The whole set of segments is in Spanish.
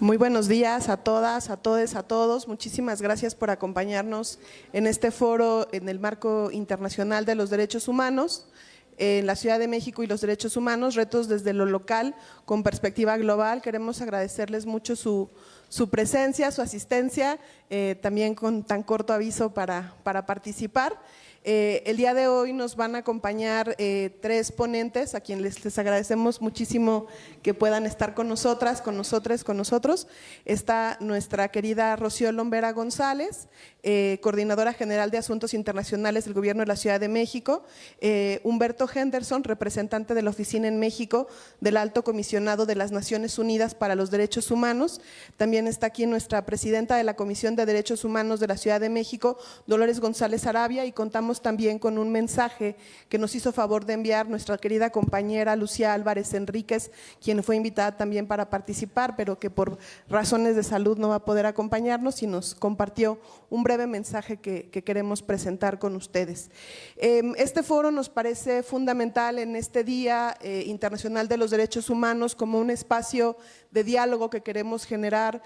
Muy buenos días a todas, a todes, a todos. Muchísimas gracias por acompañarnos en este foro en el marco internacional de los derechos humanos en la Ciudad de México y los derechos humanos, retos desde lo local con perspectiva global. Queremos agradecerles mucho su presencia, su asistencia, también con tan corto aviso para participar. El día de hoy nos van a acompañar tres ponentes a quienes les agradecemos muchísimo que puedan estar con nosotras, con nosotros. Está nuestra querida Rocío Lombera González, Coordinadora General de Asuntos Internacionales del Gobierno de la Ciudad de México, Humberto Henderson, representante de la Oficina en México del Alto Comisionado de las Naciones Unidas para los Derechos Humanos. También está aquí nuestra presidenta de la Comisión de Derechos Humanos de la Ciudad de México, Dolores González Arabia, y contamos también con un mensaje que nos hizo favor de enviar nuestra querida compañera Lucía Álvarez Enríquez, quien fue invitada también para participar, pero que por razones de salud no va a poder acompañarnos, y nos compartió un breve mensaje que queremos presentar con ustedes. Este foro nos parece fundamental en este Día Internacional de los Derechos Humanos como un espacio de diálogo que queremos generar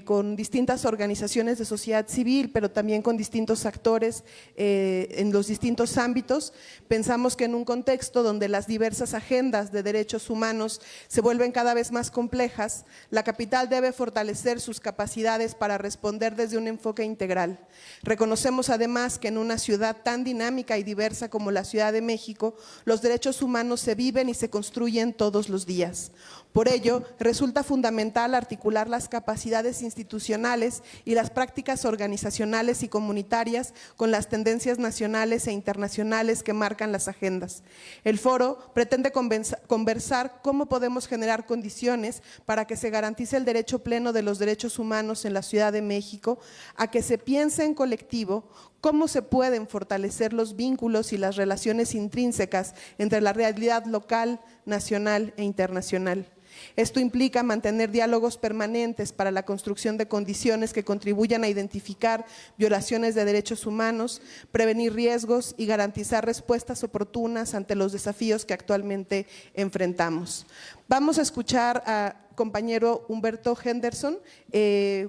con distintas organizaciones de sociedad civil, pero también con distintos actores en los distintos ámbitos. Pensamos que en un contexto donde las diversas agendas de derechos humanos se vuelven cada vez más complejas, la capital debe fortalecer sus capacidades para responder desde un enfoque integral. Reconocemos además que en una ciudad tan dinámica y diversa como la Ciudad de México, los derechos humanos se viven y se construyen todos los días. Por ello, resulta fundamental articular las capacidades institucionales y las prácticas organizacionales y comunitarias con las tendencias nacionales e internacionales que marcan las agendas. El foro pretende conversar cómo podemos generar condiciones para que se garantice el derecho pleno de los derechos humanos en la Ciudad de México, a que se piense en colectivo cómo se pueden fortalecer los vínculos y las relaciones intrínsecas entre la realidad local, nacional e internacional. Esto implica mantener diálogos permanentes para la construcción de condiciones que contribuyan a identificar violaciones de derechos humanos, prevenir riesgos y garantizar respuestas oportunas ante los desafíos que actualmente enfrentamos. Vamos a escuchar a compañero Humberto Henderson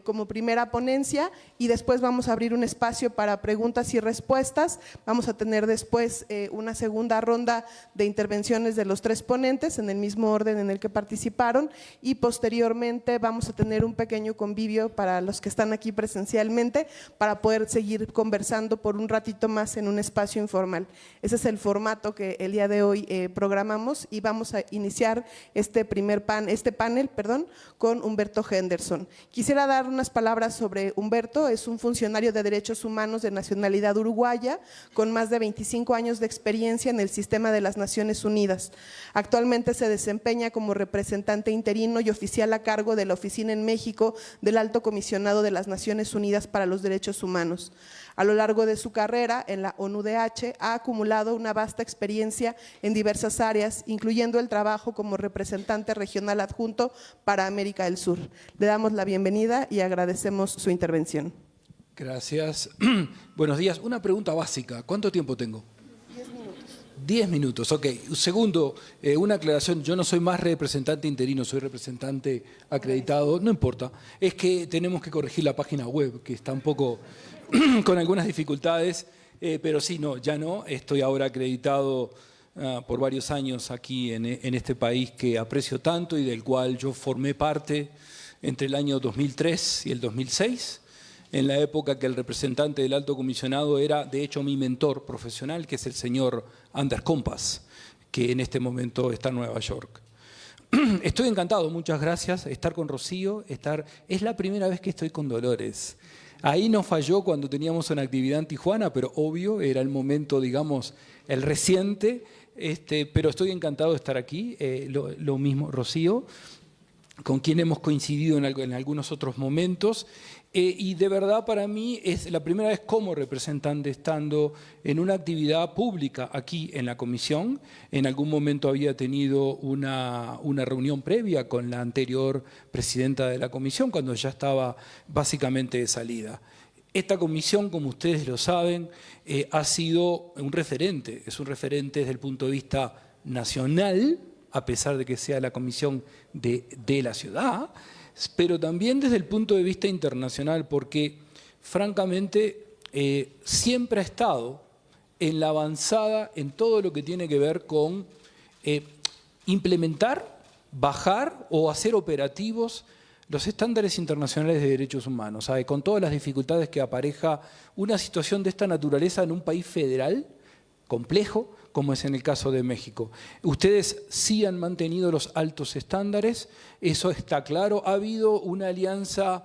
como primera ponencia, y después vamos a abrir un espacio para preguntas y respuestas. Vamos a tener después una segunda ronda de intervenciones de los tres ponentes en el mismo orden en el que participaron, y posteriormente vamos a tener un pequeño convivio para los que están aquí presencialmente para poder seguir conversando por un ratito más en un espacio informal. Ese es el formato que el día de hoy programamos, y vamos a iniciar este panel con Humberto Henderson. Quisiera dar unas palabras sobre Humberto. Es un funcionario de derechos humanos de nacionalidad uruguaya con más de 25 años de experiencia en el sistema de las Naciones Unidas. Actualmente se desempeña como representante interino y oficial a cargo de la Oficina en México del Alto Comisionado de las Naciones Unidas para los Derechos Humanos. A lo largo de su carrera en la ONUDH ha acumulado una vasta experiencia en diversas áreas, incluyendo el trabajo como representante regional adjunto para América del Sur. Le damos la bienvenida y agradecemos su intervención. Gracias. Buenos días. Una pregunta básica. ¿Cuánto tiempo tengo? 10 minutos. 10 minutos, ok. Segundo, una aclaración. Yo no soy más representante interino, soy representante acreditado. No importa. Es que tenemos que corregir la página web, que está un poco con algunas dificultades, pero sí, no, ya no. Estoy ahora acreditado por varios años aquí en este país que aprecio tanto y del cual yo formé parte entre el año 2003 y el 2006, en la época que el representante del Alto Comisionado era, de hecho, mi mentor profesional, que es el señor Anders Kompass, que en este momento está en Nueva York. Estoy encantado, muchas gracias, estar con Rocío, es la primera vez que estoy con Dolores. Ahí nos falló cuando teníamos una actividad en Tijuana, pero obvio, era el momento, digamos, el reciente, pero estoy encantado de estar aquí, lo mismo Rocío, con quien hemos coincidido en algunos otros momentos, y de verdad para mí es la primera vez como representante estando en una actividad pública aquí en la comisión. En algún momento había tenido una reunión previa con la anterior presidenta de la comisión, cuando ya estaba básicamente de salida. Esta comisión, como ustedes lo saben, ha sido un referente, es un referente desde el punto de vista nacional, a pesar de que sea la comisión de la ciudad, pero también desde el punto de vista internacional, porque francamente siempre ha estado en la avanzada en todo lo que tiene que ver con implementar, bajar o hacer operativos los estándares internacionales de derechos humanos, ¿sabe? Con todas las dificultades que apareja una situación de esta naturaleza en un país federal complejo, como es en el caso de México. Ustedes sí han mantenido los altos estándares, eso está claro. Ha habido una alianza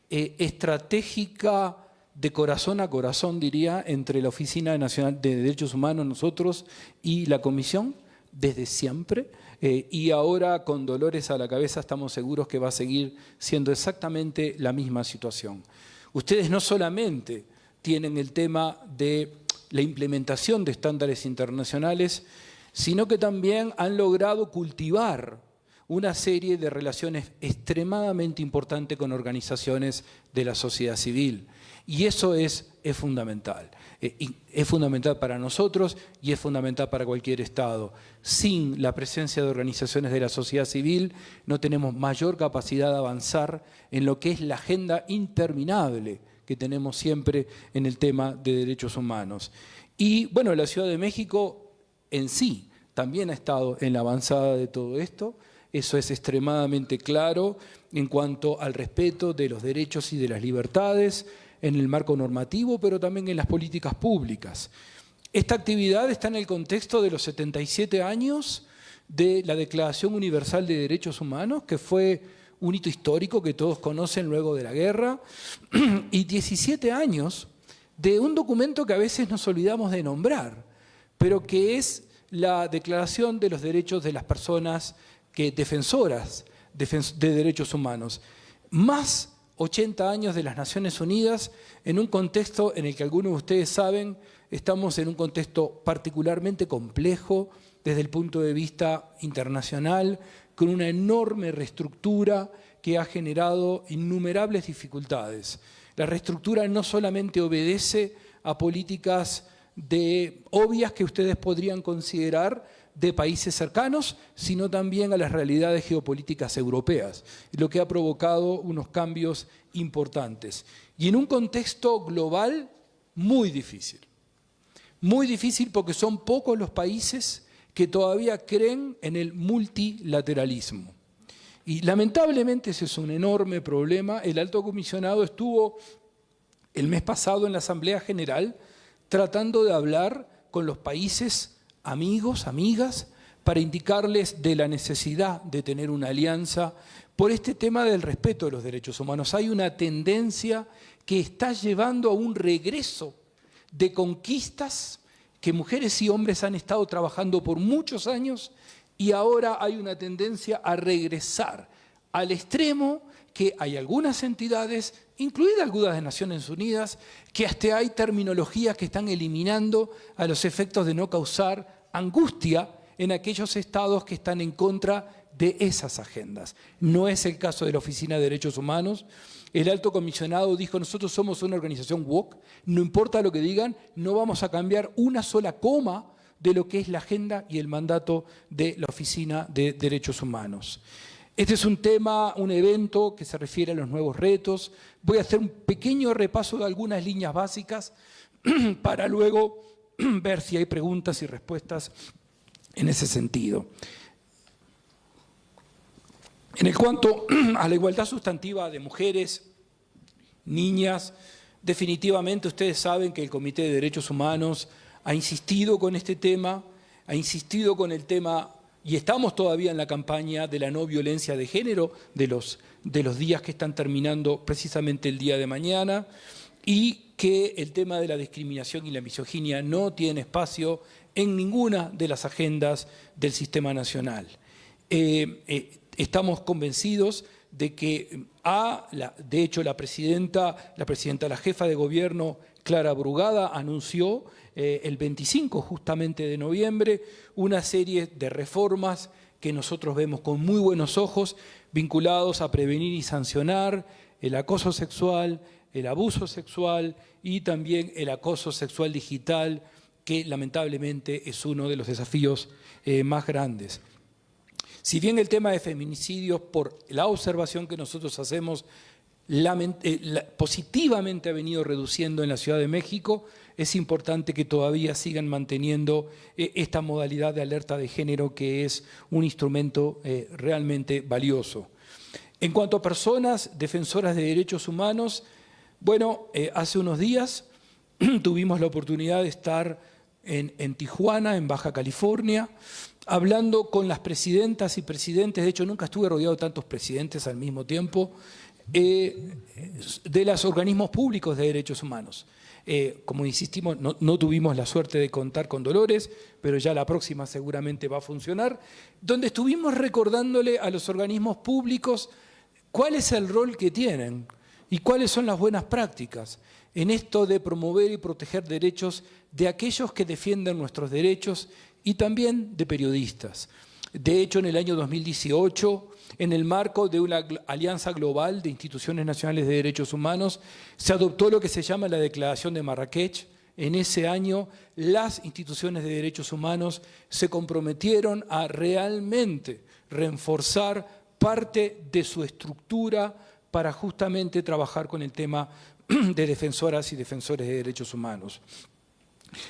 estratégica de corazón a corazón, diría, entre la Oficina Nacional de Derechos Humanos, nosotros, y la Comisión, desde siempre. Y ahora, con dolores a la cabeza, estamos seguros que va a seguir siendo exactamente la misma situación. Ustedes no solamente tienen el tema de la implementación de estándares internacionales, sino que también han logrado cultivar una serie de relaciones extremadamente importantes con organizaciones de la sociedad civil. Y eso es fundamental. Es fundamental para nosotros y es fundamental para cualquier Estado. Sin la presencia de organizaciones de la sociedad civil no tenemos mayor capacidad de avanzar en lo que es la agenda interminable que tenemos siempre en el tema de derechos humanos. Y bueno, la Ciudad de México en sí también ha estado en la avanzada de todo esto. Eso es extremadamente claro en cuanto al respeto de los derechos y de las libertades en el marco normativo, pero también en las políticas públicas. Esta actividad está en el contexto de los 77 años de la Declaración Universal de Derechos Humanos, que fue un hito histórico que todos conocen luego de la guerra, y 17 años de un documento que a veces nos olvidamos de nombrar, pero que es la Declaración de los Derechos de las Personas defensoras de derechos humanos. Más 80 años de las Naciones Unidas en un contexto en el que algunos de ustedes saben, estamos en un contexto particularmente complejo desde el punto de vista internacional, con una enorme reestructura que ha generado innumerables dificultades. La reestructura no solamente obedece a políticas obvias que ustedes podrían considerar de países cercanos, sino también a las realidades geopolíticas europeas, lo que ha provocado unos cambios importantes. Y en un contexto global muy difícil porque son pocos los países que todavía creen en el multilateralismo. Y lamentablemente ese es un enorme problema. El alto comisionado estuvo el mes pasado en la Asamblea General tratando de hablar con los países amigos, amigas, para indicarles de la necesidad de tener una alianza por este tema del respeto de los derechos humanos. Hay una tendencia que está llevando a un regreso de conquistas que mujeres y hombres han estado trabajando por muchos años y ahora hay una tendencia a regresar al extremo que hay algunas entidades, incluidas algunas de Naciones Unidas, que hasta hay terminologías que están eliminando a los efectos de no causar angustia en aquellos estados que están en contra de esas agendas. No es el caso de la Oficina de Derechos Humanos. El alto comisionado dijo, nosotros somos una organización woke, no importa lo que digan, no vamos a cambiar una sola coma de lo que es la agenda y el mandato de la Oficina de Derechos Humanos. Este es un tema, un evento que se refiere a los nuevos retos. Voy a hacer un pequeño repaso de algunas líneas básicas para luego ver si hay preguntas y respuestas en ese sentido. En cuanto a la igualdad sustantiva de mujeres, niñas, definitivamente ustedes saben que el Comité de Derechos Humanos ha insistido con este tema, ha insistido con el tema, y estamos todavía en la campaña de la no violencia de género, de los días que están terminando precisamente el día de mañana, y que el tema de la discriminación y la misoginia no tiene espacio en ninguna de las agendas del sistema nacional. Estamos convencidos de que de hecho la jefa de gobierno, Clara Brugada, anunció el 25 justamente de noviembre una serie de reformas que nosotros vemos con muy buenos ojos, vinculados a prevenir y sancionar el acoso sexual, el abuso sexual y también el acoso sexual digital, que lamentablemente es uno de los desafíos más grandes. Si bien el tema de feminicidios, por la observación que nosotros hacemos, positivamente ha venido reduciendo en la Ciudad de México, es importante que todavía sigan manteniendo esta modalidad de alerta de género, que es un instrumento realmente valioso. En cuanto a personas defensoras de derechos humanos, bueno, hace unos días tuvimos la oportunidad de estar en Tijuana, en Baja California, hablando con las presidentas y presidentes. De hecho, nunca estuve rodeado de tantos presidentes al mismo tiempo, de los organismos públicos de derechos humanos. Como insistimos, no tuvimos la suerte de contar con Dolores, pero ya la próxima seguramente va a funcionar, donde estuvimos recordándole a los organismos públicos cuál es el rol que tienen y cuáles son las buenas prácticas en esto de promover y proteger derechos de aquellos que defienden nuestros derechos y también de periodistas. De hecho, en el año 2018, en el marco de una alianza global de instituciones nacionales de derechos humanos, se adoptó lo que se llama la Declaración de Marrakech. En ese año, las instituciones de derechos humanos se comprometieron a realmente reforzar parte de su estructura para justamente trabajar con el tema de defensoras y defensores de derechos humanos.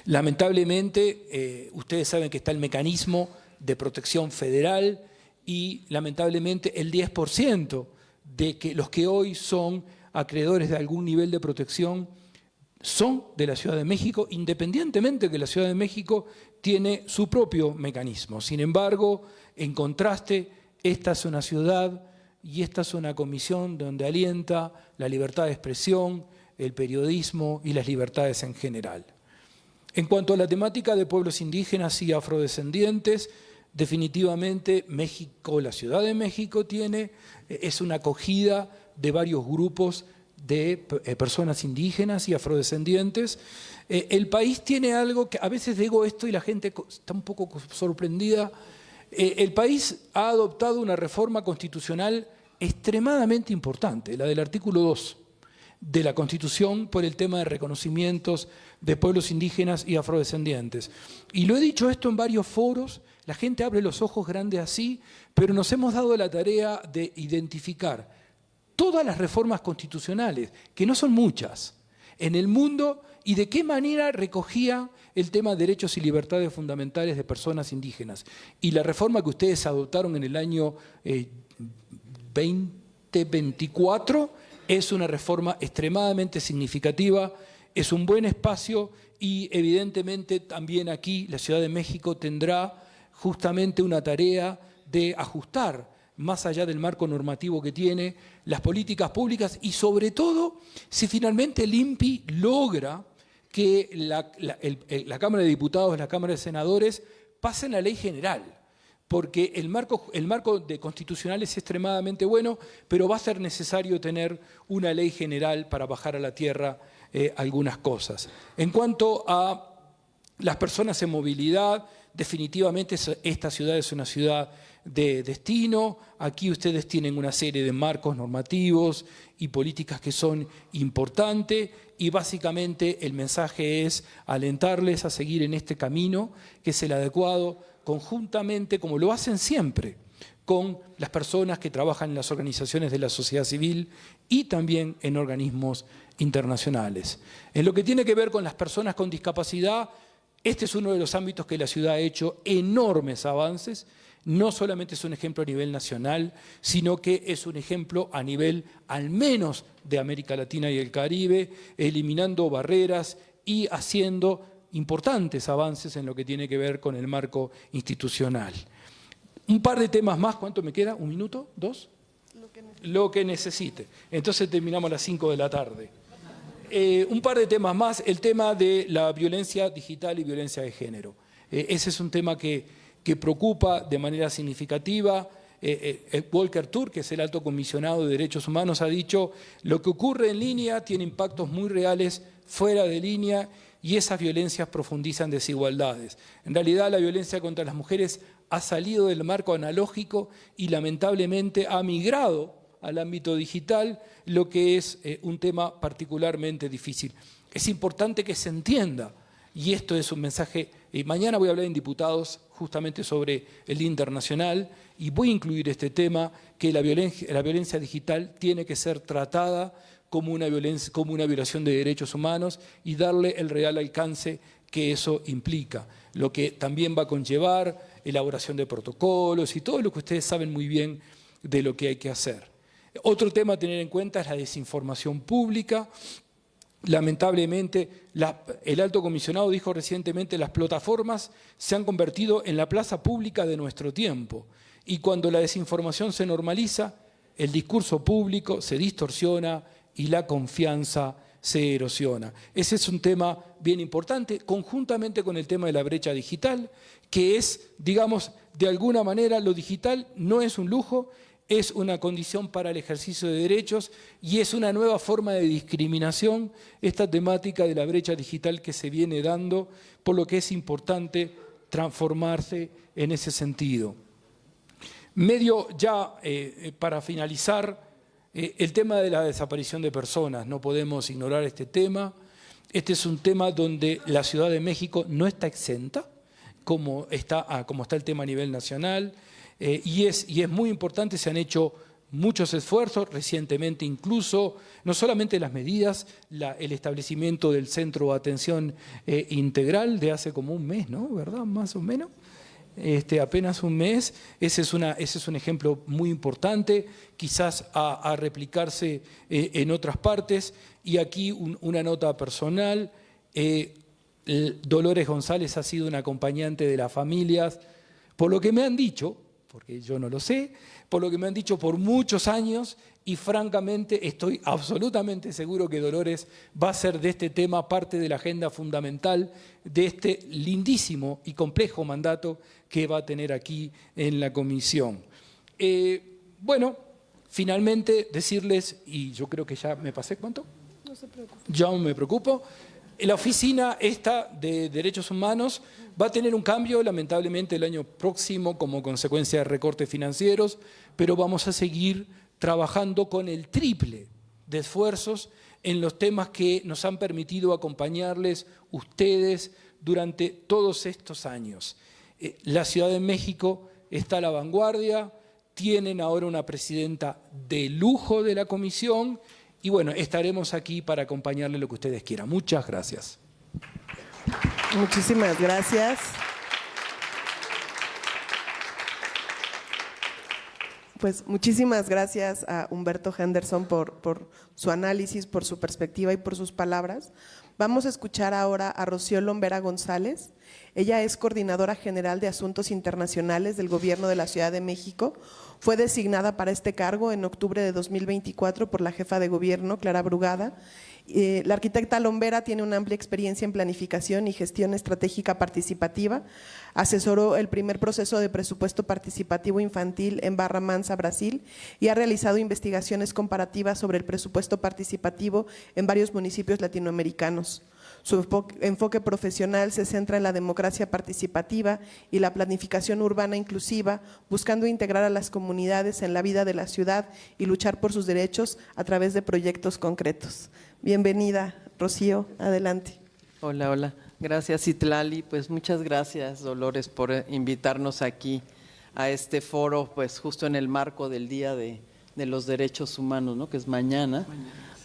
Lamentablemente, ustedes saben que está el mecanismo de protección federal y lamentablemente el 10% de los que hoy son acreedores de algún nivel de protección son de la Ciudad de México, independientemente que la Ciudad de México tiene su propio mecanismo. Sin embargo, en contraste, esta es una ciudad y esta es una comisión donde alienta la libertad de expresión, el periodismo y las libertades en general. En cuanto a la temática de pueblos indígenas y afrodescendientes, definitivamente México, la Ciudad de México es una acogida de varios grupos de personas indígenas y afrodescendientes. El país tiene algo que a veces digo esto y la gente está un poco sorprendida. El país ha adoptado una reforma constitucional extremadamente importante, la del artículo 2 de la Constitución, por el tema de reconocimientos de pueblos indígenas y afrodescendientes. Y lo he dicho esto en varios foros, la gente abre los ojos grandes así, pero nos hemos dado la tarea de identificar todas las reformas constitucionales, que no son muchas, en el mundo y de qué manera recogía el tema de derechos y libertades fundamentales de personas indígenas. Y la reforma que ustedes adoptaron en el año 2024 es una reforma extremadamente significativa, es un buen espacio y evidentemente también aquí la Ciudad de México tendrá justamente una tarea de ajustar, más allá del marco normativo que tiene, las políticas públicas y sobre todo si finalmente el INPI logra que la Cámara de Diputados, la Cámara de Senadores pasen la ley general. Porque el marco de constitucional es extremadamente bueno, pero va a ser necesario tener una ley general para bajar a la tierra algunas cosas. En cuanto a las personas en movilidad, definitivamente esta ciudad es una ciudad de destino. Aquí ustedes tienen una serie de marcos normativos y políticas que son importantes y básicamente el mensaje es alentarles a seguir en este camino, que es el adecuado, conjuntamente, como lo hacen siempre, con las personas que trabajan en las organizaciones de la sociedad civil y también en organismos internacionales. En lo que tiene que ver con las personas con discapacidad, este es uno de los ámbitos que la ciudad ha hecho enormes avances. No solamente es un ejemplo a nivel nacional, sino que es un ejemplo a nivel al menos de América Latina y el Caribe, eliminando barreras y haciendo importantes avances en lo que tiene que ver con el marco institucional. Un par de temas más, ¿cuánto me queda? ¿Un minuto? ¿Dos? Lo que necesite. Entonces terminamos a las 5 de la tarde. Un par de temas más, el tema de la violencia digital y violencia de género. Ese es un tema que preocupa de manera significativa. Volker Turk, que es el alto comisionado de derechos humanos, ha dicho: lo que ocurre en línea tiene impactos muy reales fuera de línea y esas violencias profundizan desigualdades. En realidad, la violencia contra las mujeres ha salido del marco analógico y lamentablemente ha migrado al ámbito digital, lo que es un tema particularmente difícil. Es importante que se entienda y esto es un mensaje. Mañana voy a hablar en diputados justamente sobre el Día Internacional y voy a incluir este tema, que la violencia digital tiene que ser tratada como una violación de derechos humanos y darle el real alcance que eso implica, lo que también va a conllevar elaboración de protocolos y todo lo que ustedes saben muy bien de lo que hay que hacer. Otro tema a tener en cuenta es la desinformación pública. Lamentablemente, el alto comisionado dijo recientemente, las plataformas se han convertido en la plaza pública de nuestro tiempo, y cuando la desinformación se normaliza, el discurso público se distorsiona y la confianza se erosiona. Ese es un tema bien importante, conjuntamente con el tema de la brecha digital, que es, digamos, de alguna manera lo digital no es un lujo, es una condición para el ejercicio de derechos y es una nueva forma de discriminación, esta temática de la brecha digital que se viene dando, por lo que es importante transformarse en ese sentido. Medio ya para finalizar, el tema de la desaparición de personas, no podemos ignorar este tema. Este es un tema donde la Ciudad de México no está exenta, como está el tema a nivel nacional. Y es muy importante, se han hecho muchos esfuerzos recientemente, incluso no solamente las medidas, el establecimiento del Centro de Atención Integral de hace como un mes, ¿no? ¿Verdad? Más o menos. Apenas un mes. Ese es un ejemplo muy importante, quizás a replicarse en otras partes. Y aquí una nota personal. Dolores González ha sido una acompañante de las familias, por lo que me han dicho, porque yo no lo sé, por lo que me han dicho por muchos años, y francamente estoy absolutamente seguro que Dolores va a ser de este tema parte de la agenda fundamental de este lindísimo y complejo mandato que va a tener aquí en la comisión. Bueno, finalmente decirles, y yo creo que ya me pasé, ¿cuánto? No se preocupe. Ya no me preocupo. La oficina esta de Derechos Humanos va a tener un cambio, lamentablemente, el año próximo como consecuencia de recortes financieros, pero vamos a seguir trabajando con el triple de esfuerzos en los temas que nos han permitido acompañarles ustedes durante todos estos años. La Ciudad de México está a la vanguardia, tienen ahora una presidenta de lujo de la comisión. Y bueno, estaremos aquí para acompañarle lo que ustedes quieran. Muchas gracias. Muchísimas gracias. Pues muchísimas gracias a Humberto Henderson por su análisis, por su perspectiva y por sus palabras. Vamos a escuchar ahora a Rocío Lombera González. Ella es coordinadora general de Asuntos Internacionales del Gobierno de la Ciudad de México. Fue designada para este cargo en octubre de 2024 por la jefa de gobierno, Clara Brugada. La arquitecta Lombera tiene una amplia experiencia en planificación y gestión estratégica participativa. Asesoró el primer proceso de presupuesto participativo infantil en Barra Mansa, Brasil, y ha realizado investigaciones comparativas sobre el presupuesto participativo en varios municipios latinoamericanos. Su enfoque profesional se centra en la democracia participativa y la planificación urbana inclusiva, buscando integrar a las comunidades en la vida de la ciudad y luchar por sus derechos a través de proyectos concretos. Bienvenida, Rocío, adelante. Hola, hola. Gracias, Citlali. Pues muchas gracias, Dolores, por invitarnos aquí a este foro, pues justo en el marco del Día de los Derechos Humanos, ¿no? Que es mañana.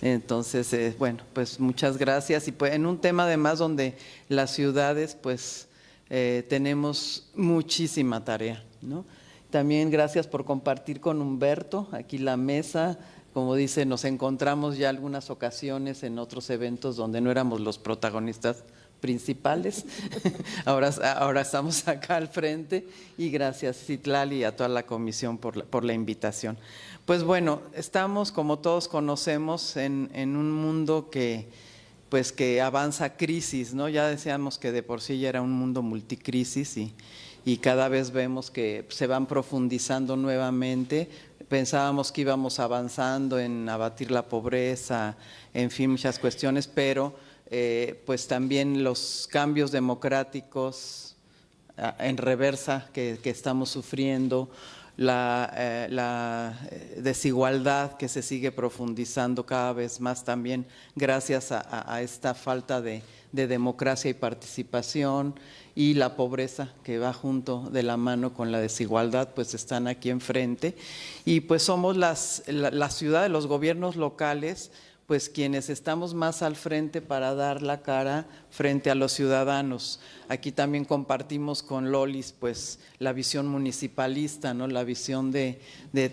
Entonces, bueno, pues muchas gracias. Y pues en un tema además donde las ciudades pues tenemos muchísima tarea, ¿no? También gracias por compartir con Humberto aquí la mesa. Como dice, nos encontramos ya algunas ocasiones en otros eventos donde no éramos los protagonistas principales. Ahora estamos acá al frente y gracias, Citlali, y a toda la comisión por la invitación. Pues bueno, estamos, como todos conocemos, en un mundo que avanza a crisis, ¿no? Ya decíamos que de por sí ya era un mundo multicrisis y cada vez vemos que se van profundizando nuevamente. Pensábamos que íbamos avanzando en abatir la pobreza, en fin, muchas cuestiones, pero pues también los cambios democráticos en reversa que estamos sufriendo, la desigualdad que se sigue profundizando cada vez más también gracias a esta falta de democracia y participación, y la pobreza que va junto de la mano con la desigualdad, pues están aquí enfrente. Y pues somos la ciudad de los gobiernos locales, pues quienes estamos más al frente para dar la cara frente a los ciudadanos. Aquí también compartimos con Lolis pues la visión municipalista, ¿no? La visión de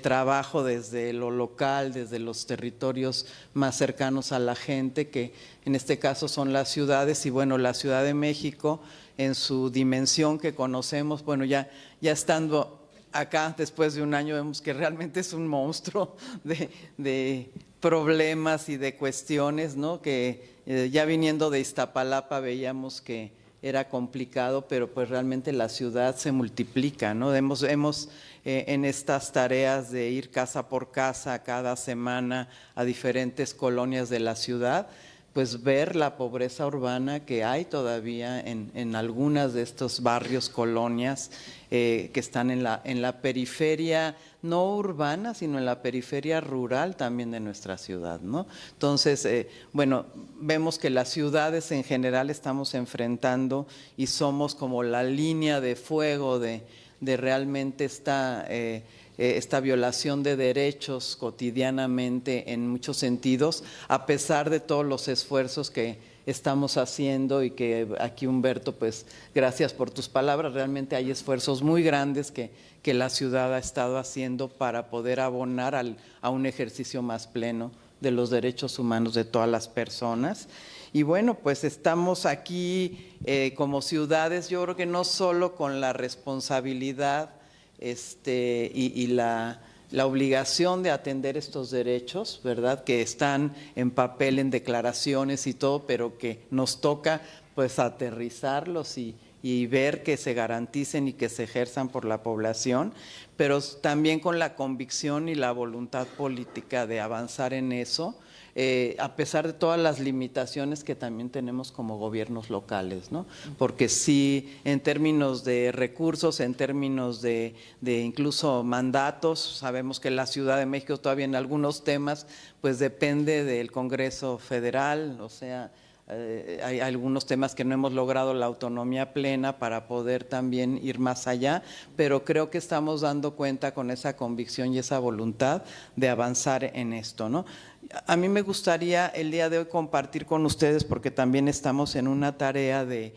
trabajo desde lo local, desde los territorios más cercanos a la gente, que en este caso son las ciudades. Y bueno, la Ciudad de México en su dimensión que conocemos, bueno, ya estando acá después de un año vemos que realmente es un monstruo de problemas y de cuestiones, ¿no? Que ya viniendo de Iztapalapa veíamos que era complicado, pero pues realmente la ciudad se multiplica, ¿no? Hemos en estas tareas de ir casa por casa cada semana a diferentes colonias de la ciudad, pues ver la pobreza urbana que hay todavía en algunas de estos barrios, colonias que están en la periferia, no urbana, sino en la periferia rural también de nuestra ciudad, ¿no? Entonces, bueno, vemos que las ciudades en general estamos enfrentando y somos como la línea de fuego de realmente esta violación de derechos cotidianamente en muchos sentidos, a pesar de todos los esfuerzos que estamos haciendo, y que aquí, Humberto, pues gracias por tus palabras, realmente hay esfuerzos muy grandes que la ciudad ha estado haciendo para poder abonar a un ejercicio más pleno de los derechos humanos de todas las personas. Y bueno, pues estamos aquí como ciudades, yo creo que no solo con la responsabilidad y la obligación de atender estos derechos, ¿verdad?, que están en papel, en declaraciones y todo, pero que nos toca pues aterrizarlos y ver que se garanticen y que se ejerzan por la población, pero también con la convicción y la voluntad política de avanzar en eso, a pesar de todas las limitaciones que también tenemos como gobiernos locales, ¿no? Porque sí, en términos de recursos, en términos de incluso mandatos, sabemos que la Ciudad de México todavía en algunos temas pues depende del Congreso Federal, o sea, hay algunos temas que no hemos logrado la autonomía plena para poder también ir más allá, pero creo que estamos dando cuenta con esa convicción y esa voluntad de avanzar en esto, ¿no? A mí me gustaría el día de hoy compartir con ustedes, porque también estamos en una tarea de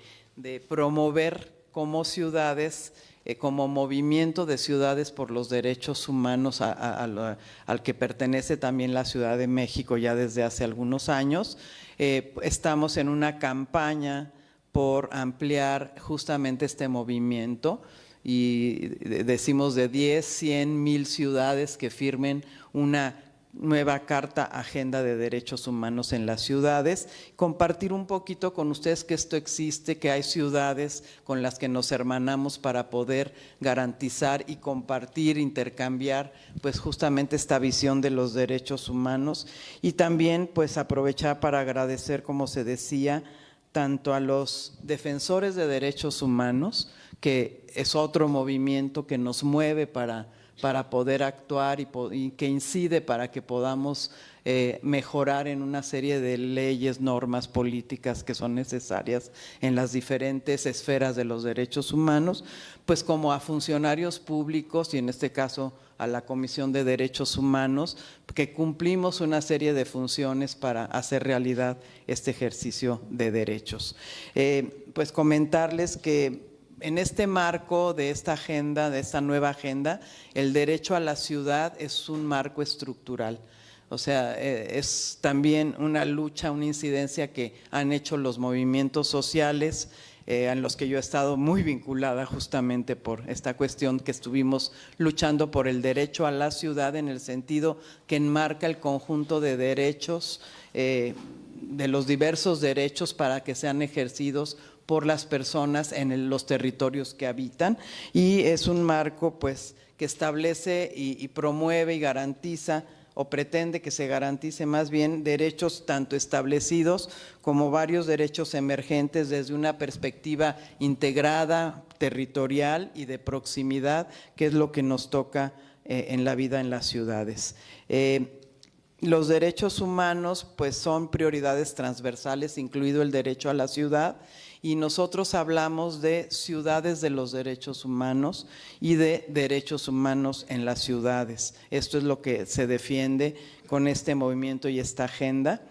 promover como ciudades, como movimiento de ciudades por los derechos humanos al que pertenece también la Ciudad de México ya desde hace algunos años. Estamos en una campaña por ampliar justamente este movimiento, y decimos de 10, 100, 1000 ciudades que firmen una nueva Carta Agenda de Derechos Humanos en las ciudades, compartir un poquito con ustedes que esto existe, que hay ciudades con las que nos hermanamos para poder garantizar y compartir, intercambiar pues justamente esta visión de los derechos humanos, y también pues aprovechar para agradecer, como se decía, tanto a los defensores de derechos humanos, que es otro movimiento que nos mueve para poder actuar y que incide para que podamos mejorar en una serie de leyes, normas, políticas que son necesarias en las diferentes esferas de los derechos humanos, pues como a funcionarios públicos, y en este caso a la Comisión de Derechos Humanos, que cumplimos una serie de funciones para hacer realidad este ejercicio de derechos. Pues comentarles que en este marco de esta agenda, de esta nueva agenda, el derecho a la ciudad es un marco estructural. O sea, es también una lucha, una incidencia que han hecho los movimientos sociales, en los que yo he estado muy vinculada justamente por esta cuestión que estuvimos luchando por el derecho a la ciudad, en el sentido que enmarca el conjunto de derechos, de los diversos derechos para que sean ejercidos por las personas en los territorios que habitan, y es un marco pues que establece y promueve y garantiza o pretende que se garantice más bien derechos tanto establecidos como varios derechos emergentes desde una perspectiva integrada, territorial y de proximidad, que es lo que nos toca en la vida en las ciudades. Los derechos humanos pues son prioridades transversales, incluido el derecho a la ciudad, y nosotros hablamos de ciudades de los derechos humanos y de derechos humanos en las ciudades. Esto es lo que se defiende con este movimiento y esta agenda.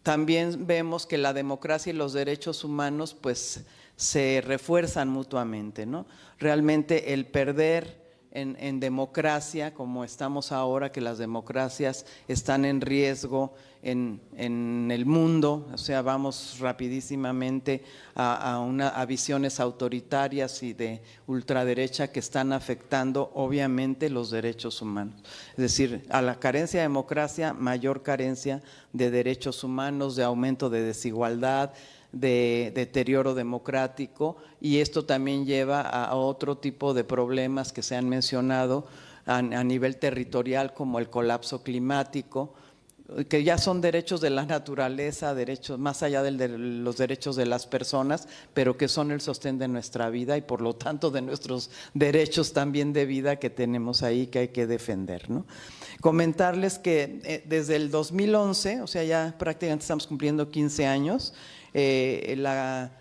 También vemos que la democracia y los derechos humanos pues se refuerzan mutuamente, ¿no? Realmente el perder en democracia, como estamos ahora, que las democracias están en riesgo en el mundo, o sea, vamos rapidísimamente a visiones autoritarias y de ultraderecha que están afectando obviamente los derechos humanos. Es decir, a la carencia de democracia, mayor carencia de derechos humanos, de aumento de desigualdad, de deterioro democrático, y esto también lleva a otro tipo de problemas que se han mencionado a nivel territorial, como el colapso climático, que ya son derechos de la naturaleza, derechos más allá de los derechos de las personas, pero que son el sostén de nuestra vida y por lo tanto de nuestros derechos también de vida que tenemos ahí, que hay que defender, ¿no? Comentarles que desde el 2011, o sea, ya prácticamente estamos cumpliendo 15 años, la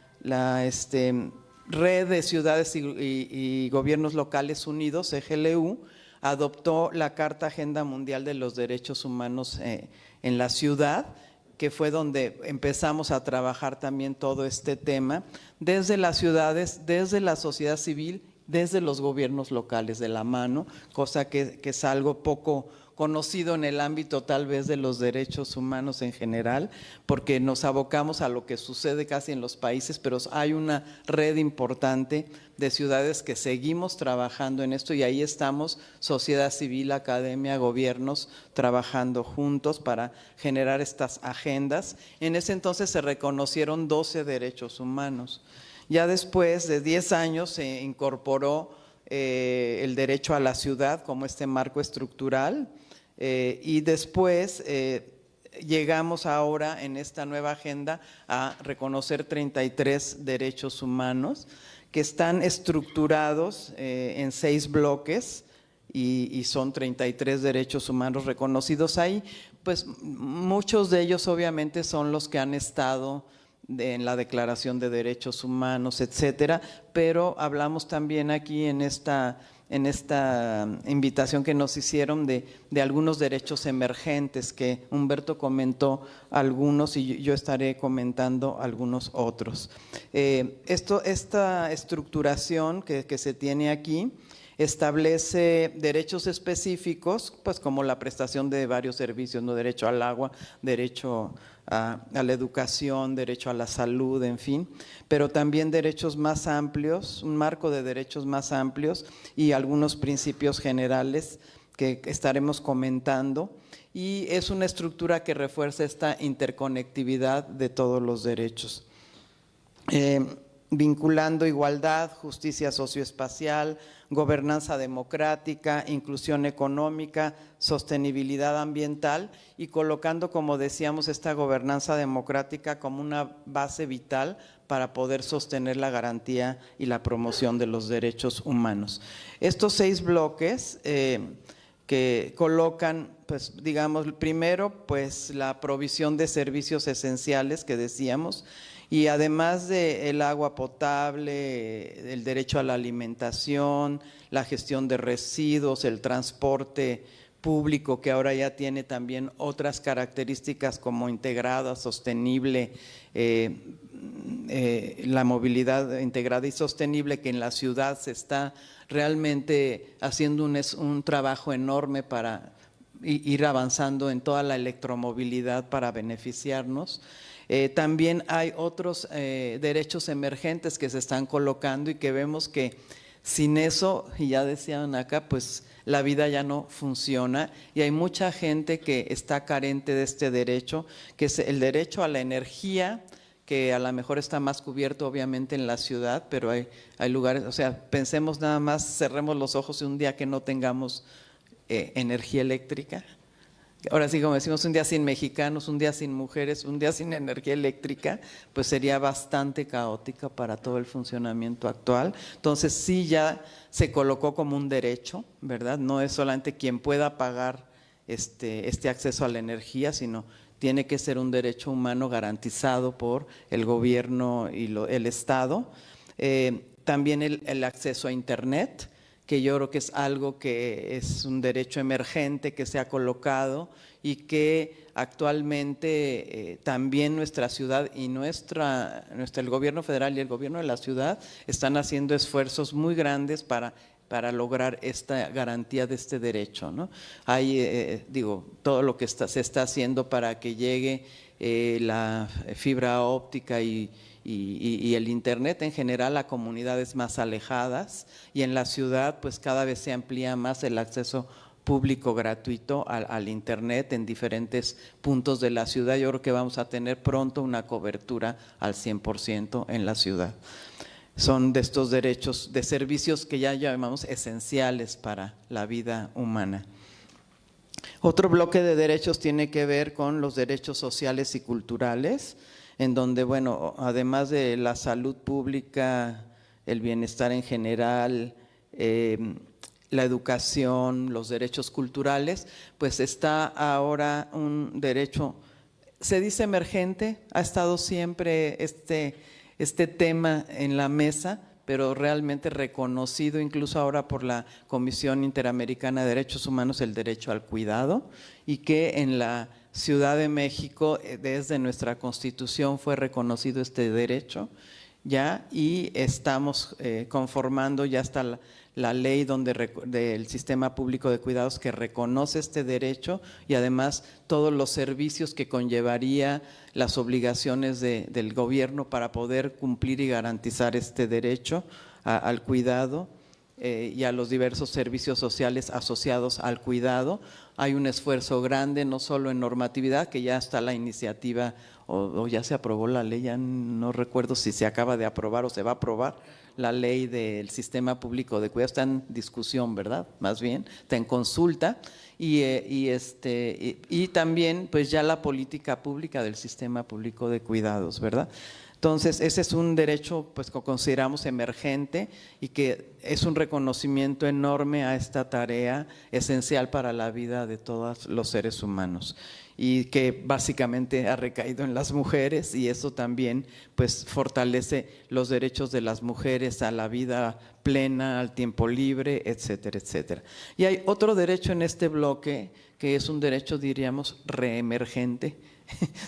Red de Ciudades y Gobiernos Locales Unidos, EGLU, adoptó la Carta Agenda Mundial de los Derechos Humanos en la ciudad, que fue donde empezamos a trabajar también todo este tema, desde las ciudades, desde la sociedad civil, desde los gobiernos locales de la mano, cosa que es algo poco conocido en el ámbito tal vez de los derechos humanos en general, porque nos abocamos a lo que sucede casi en los países, pero hay una red importante de ciudades que seguimos trabajando en esto, y ahí estamos, sociedad civil, academia, gobiernos, trabajando juntos para generar estas agendas. En ese entonces se reconocieron 12 derechos humanos. Ya después de 10 años se incorporó el derecho a la ciudad como este marco estructural, y después llegamos ahora en esta nueva agenda a reconocer 33 derechos humanos que están estructurados en 6 bloques y son 33 derechos humanos reconocidos ahí. Pues muchos de ellos obviamente son los que han estado en la Declaración de Derechos Humanos, etcétera, pero hablamos también aquí en esta invitación que nos hicieron de algunos derechos emergentes, que Humberto comentó algunos y yo estaré comentando algunos otros. Esta estructuración que se tiene aquí establece derechos específicos, pues como la prestación de varios servicios, ¿no? Derecho al agua, derecho a la educación, derecho a la salud, en fin, pero también derechos más amplios, un marco de derechos más amplios y algunos principios generales que estaremos comentando, y es una estructura que refuerza esta interconectividad de todos los derechos. Vinculando igualdad, justicia socioespacial, gobernanza democrática, inclusión económica, sostenibilidad ambiental, y colocando, como decíamos, esta gobernanza democrática como una base vital para poder sostener la garantía y la promoción de los derechos humanos. Estos 6 bloques que colocan, pues digamos, primero, pues la provisión de servicios esenciales que decíamos, y además del agua potable, el derecho a la alimentación, la gestión de residuos, el transporte público, que ahora ya tiene también otras características como integrada, sostenible, la movilidad integrada y sostenible, que en la ciudad se está realmente haciendo un trabajo enorme para ir avanzando en toda la electromovilidad para beneficiarnos. También hay otros derechos emergentes que se están colocando y que vemos que sin eso, y ya decían acá, pues la vida ya no funciona, y hay mucha gente que está carente de este derecho, que es el derecho a la energía, que a lo mejor está más cubierto obviamente en la ciudad, pero hay lugares, o sea, pensemos nada más, cerremos los ojos y un día que no tengamos energía eléctrica. Ahora sí, como decimos, un día sin mexicanos, un día sin mujeres, un día sin energía eléctrica, pues sería bastante caótica para todo el funcionamiento actual. Entonces sí ya se colocó como un derecho, ¿verdad? No es solamente quien pueda pagar este acceso a la energía, sino tiene que ser un derecho humano garantizado por el gobierno y el Estado. También el acceso a Internet, que yo creo que es algo que es un derecho emergente que se ha colocado y que actualmente también nuestra ciudad y el gobierno federal y el gobierno de la ciudad están haciendo esfuerzos muy grandes para lograr esta garantía de este derecho, ¿no? Hay, todo lo que se está haciendo para que llegue la fibra óptica y el Internet en general a comunidades más alejadas, y en la ciudad pues cada vez se amplía más el acceso público gratuito al Internet en diferentes puntos de la ciudad. Yo creo que vamos a tener pronto una cobertura al 100% en la ciudad. Son de estos derechos de servicios que ya llamamos esenciales para la vida humana. Otro bloque de derechos tiene que ver con los derechos sociales y culturales, en donde, bueno, además de la salud pública, el bienestar en general, la educación, los derechos culturales, pues está ahora un derecho, se dice emergente, ha estado siempre este tema en la mesa, pero realmente reconocido incluso ahora por la Comisión Interamericana de Derechos Humanos, el derecho al cuidado, y que en la Ciudad de México, desde nuestra Constitución fue reconocido este derecho ya, y estamos conformando ya hasta la ley del Sistema Público de Cuidados que reconoce este derecho, y además todos los servicios que conllevaría las obligaciones del gobierno para poder cumplir y garantizar este derecho al cuidado y a los diversos servicios sociales asociados al cuidado. Hay un esfuerzo grande, no solo en normatividad, que ya está la iniciativa o ya se aprobó la ley, ya no recuerdo si se acaba de aprobar o se va a aprobar la ley del Sistema Público de Cuidados. Está en discusión, ¿verdad? Más bien, está en consulta, y también pues ya la política pública del Sistema Público de Cuidados, ¿verdad? Entonces, ese es un derecho pues que consideramos emergente y que es un reconocimiento enorme a esta tarea esencial para la vida de todos los seres humanos, y que básicamente ha recaído en las mujeres, y eso también pues fortalece los derechos de las mujeres a la vida plena, al tiempo libre, etcétera, etcétera. Y hay otro derecho en este bloque que es un derecho, diríamos, reemergente,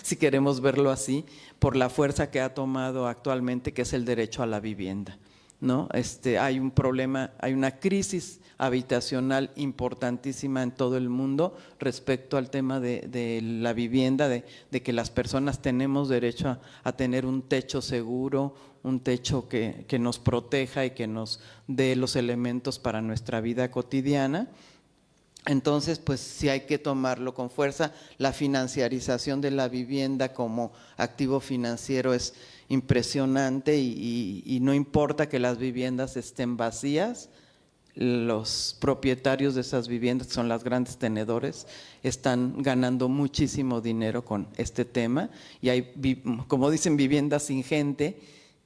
si queremos verlo así, por la fuerza que ha tomado actualmente, que es el derecho a la vivienda, ¿no? Hay un problema, hay una crisis habitacional importantísima en todo el mundo respecto al tema de la vivienda, de que las personas tenemos derecho a tener un techo seguro, un techo que nos proteja y que nos dé los elementos para nuestra vida cotidiana. Entonces, pues sí hay que tomarlo con fuerza. La financiarización de la vivienda como activo financiero es impresionante, y no importa que las viviendas estén vacías, los propietarios de esas viviendas, que son los grandes tenedores, están ganando muchísimo dinero con este tema, y hay, como dicen, viviendas sin gente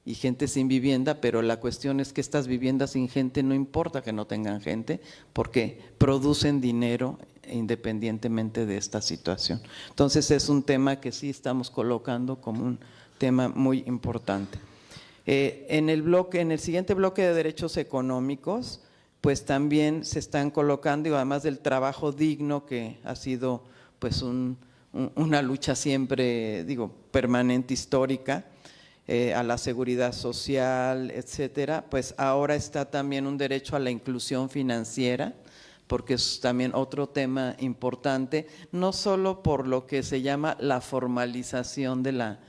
y gente sin vivienda, pero la cuestión es que estas viviendas sin gente no importa que no tengan gente, porque producen dinero independientemente de esta situación. Entonces es un tema que sí estamos colocando como un tema muy importante. En el siguiente bloque de derechos económicos, pues también se están colocando, y además del trabajo digno, que ha sido pues una lucha siempre, permanente, histórica, a la seguridad social, etcétera, pues ahora está también un derecho a la inclusión financiera, porque es también otro tema importante, no solo por lo que se llama la formalización de la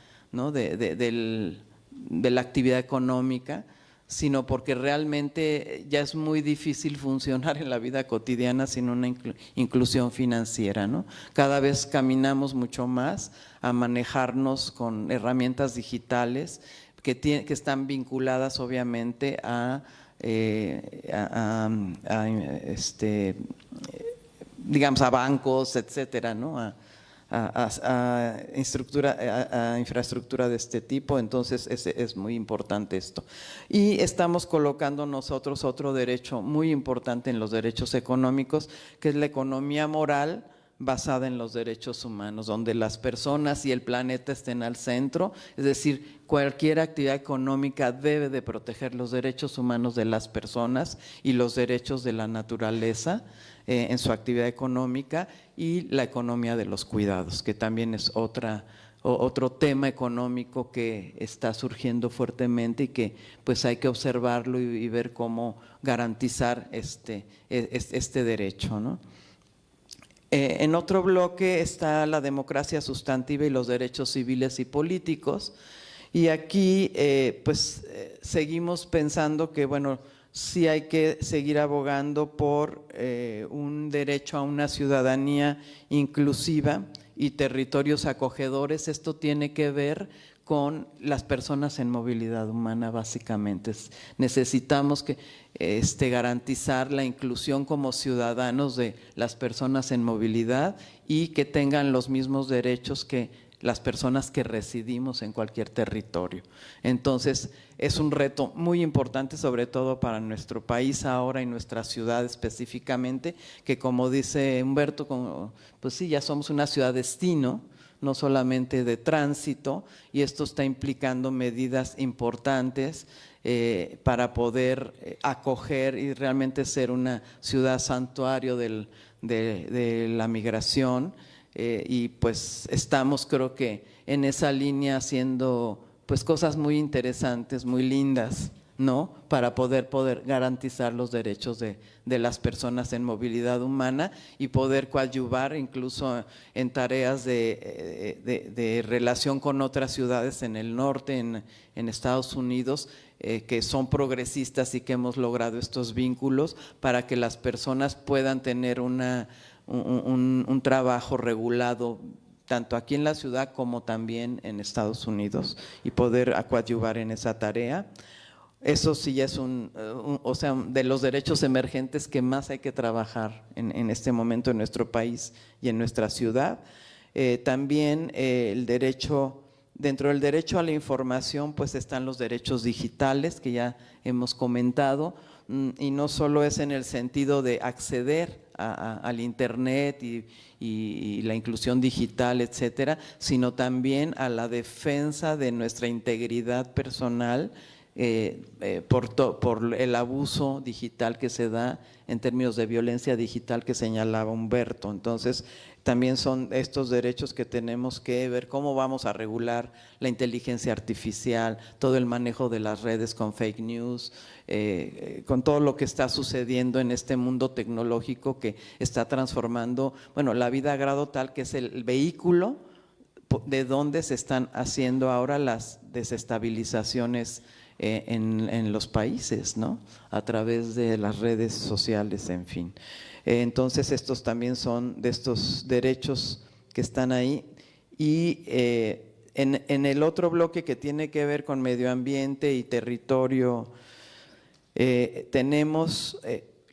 actividad económica, sino porque realmente ya es muy difícil funcionar en la vida cotidiana sin una inclusión financiera, ¿no? Cada vez caminamos mucho más a manejarnos con herramientas digitales que están vinculadas digamos, a bancos, etcétera, ¿no? A infraestructura de este tipo. Entonces es muy importante esto. Y estamos colocando nosotros otro derecho muy importante en los derechos económicos, que es la economía moral basada en los derechos humanos, donde las personas y el planeta estén al centro. Es decir, cualquier actividad económica debe de proteger los derechos humanos de las personas y los derechos de la naturaleza en su actividad económica, y la economía de los cuidados, que también es otro tema económico que está surgiendo fuertemente y que pues hay que observarlo y ver cómo garantizar este derecho, ¿no? En otro bloque está la democracia sustantiva y los derechos civiles y políticos, y aquí seguimos pensando que, bueno, sí hay que seguir abogando por un derecho a una ciudadanía inclusiva y territorios acogedores. Esto tiene que ver con las personas en movilidad humana, básicamente. Necesitamos garantizar la inclusión como ciudadanos de las personas en movilidad y que tengan los mismos derechos que las personas que residimos en cualquier territorio. Entonces, es un reto muy importante, sobre todo para nuestro país ahora y nuestra ciudad específicamente, que como dice Humberto, pues sí, ya somos una ciudad destino, no solamente de tránsito, y esto está implicando medidas importantes para poder acoger y realmente ser una ciudad santuario de la migración. Y pues estamos, creo que en esa línea, haciendo pues cosas muy interesantes, muy lindas, ¿no? Para poder garantizar los derechos de las personas en movilidad humana y poder coadyuvar incluso en tareas de relación con otras ciudades en el norte, en Estados Unidos, que son progresistas y que hemos logrado estos vínculos para que las personas puedan tener un trabajo regulado tanto aquí en la ciudad como también en Estados Unidos, y poder coadyuvar en esa tarea. Eso sí ya es de los derechos emergentes que más hay que trabajar en este momento en nuestro país y en nuestra ciudad. También dentro del derecho a la información pues están los derechos digitales que ya hemos comentado, y no solo es en el sentido de acceder al internet y la inclusión digital, etcétera, sino también a la defensa de nuestra integridad personal por el abuso digital que se da en términos de violencia digital que señalaba Humberto. Entonces, también son estos derechos que tenemos que ver cómo vamos a regular la inteligencia artificial, todo el manejo de las redes con fake news, con todo lo que está sucediendo en este mundo tecnológico que está transformando, bueno, la vida a grado tal que es el vehículo de donde se están haciendo ahora las desestabilizaciones en los países, ¿no? A través de las redes sociales, en fin. Entonces, estos también son de estos derechos que están ahí. Y en el otro bloque que tiene que ver con medio ambiente y territorio, tenemos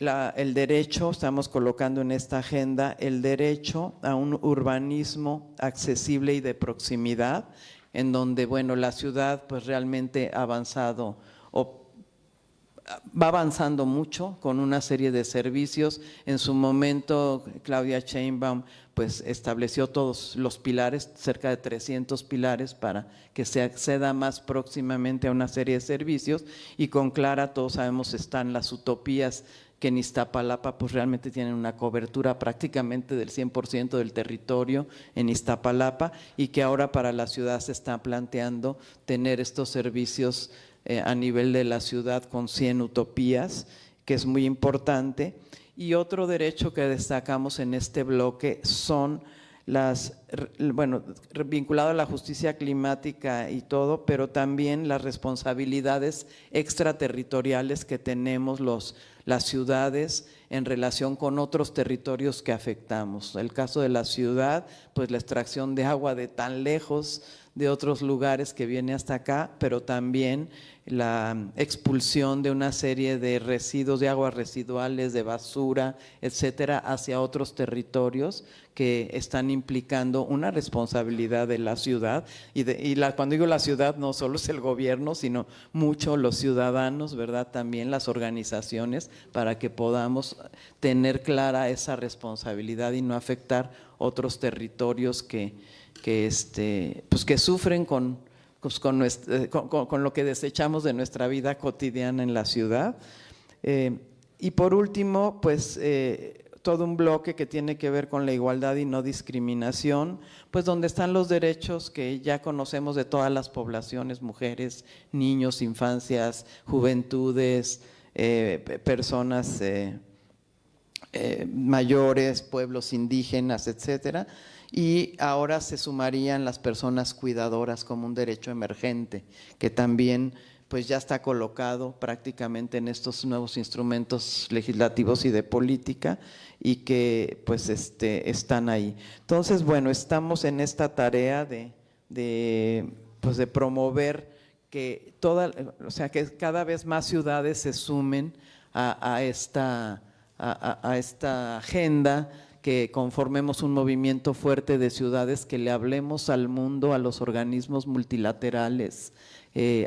el derecho, estamos colocando en esta agenda el derecho a un urbanismo accesible y de proximidad, en donde, bueno, la ciudad pues realmente ha avanzado va avanzando mucho con una serie de servicios. En su momento Claudia Sheinbaum pues estableció todos los pilares, cerca de 300 pilares, para que se acceda más próximamente a una serie de servicios, y con Clara todos sabemos están las utopías que en Iztapalapa pues realmente tienen una cobertura prácticamente del 100% del territorio en Iztapalapa, y que ahora para la ciudad se está planteando tener estos servicios a nivel de la ciudad con 100 utopías, que es muy importante. Y otro derecho que destacamos en este bloque son vinculado a la justicia climática y todo, pero también las responsabilidades extraterritoriales que tenemos las ciudades en relación con otros territorios que afectamos. El caso de la ciudad, pues la extracción de agua de tan lejos, de otros lugares que viene hasta acá, pero también la expulsión de una serie de residuos, de aguas residuales, de basura, etcétera, hacia otros territorios que están implicando una responsabilidad de la ciudad. Cuando digo la ciudad, no solo es el gobierno, sino mucho los ciudadanos, ¿verdad? También las organizaciones, para que podamos tener clara esa responsabilidad y no afectar otros territorios que sufren con lo que desechamos de nuestra vida cotidiana en la ciudad. Y por último, pues todo un bloque que tiene que ver con la igualdad y no discriminación, pues donde están los derechos que ya conocemos de todas las poblaciones, mujeres, niños, infancias, juventudes, personas mayores, pueblos indígenas, etcétera. Y ahora se sumarían las personas cuidadoras como un derecho emergente, que también pues ya está colocado prácticamente en estos nuevos instrumentos legislativos y de política, y que pues están ahí. Entonces, bueno, estamos en esta tarea de promover que que cada vez más ciudades se sumen a esta agenda, que conformemos un movimiento fuerte de ciudades, que le hablemos al mundo, a los organismos multilaterales,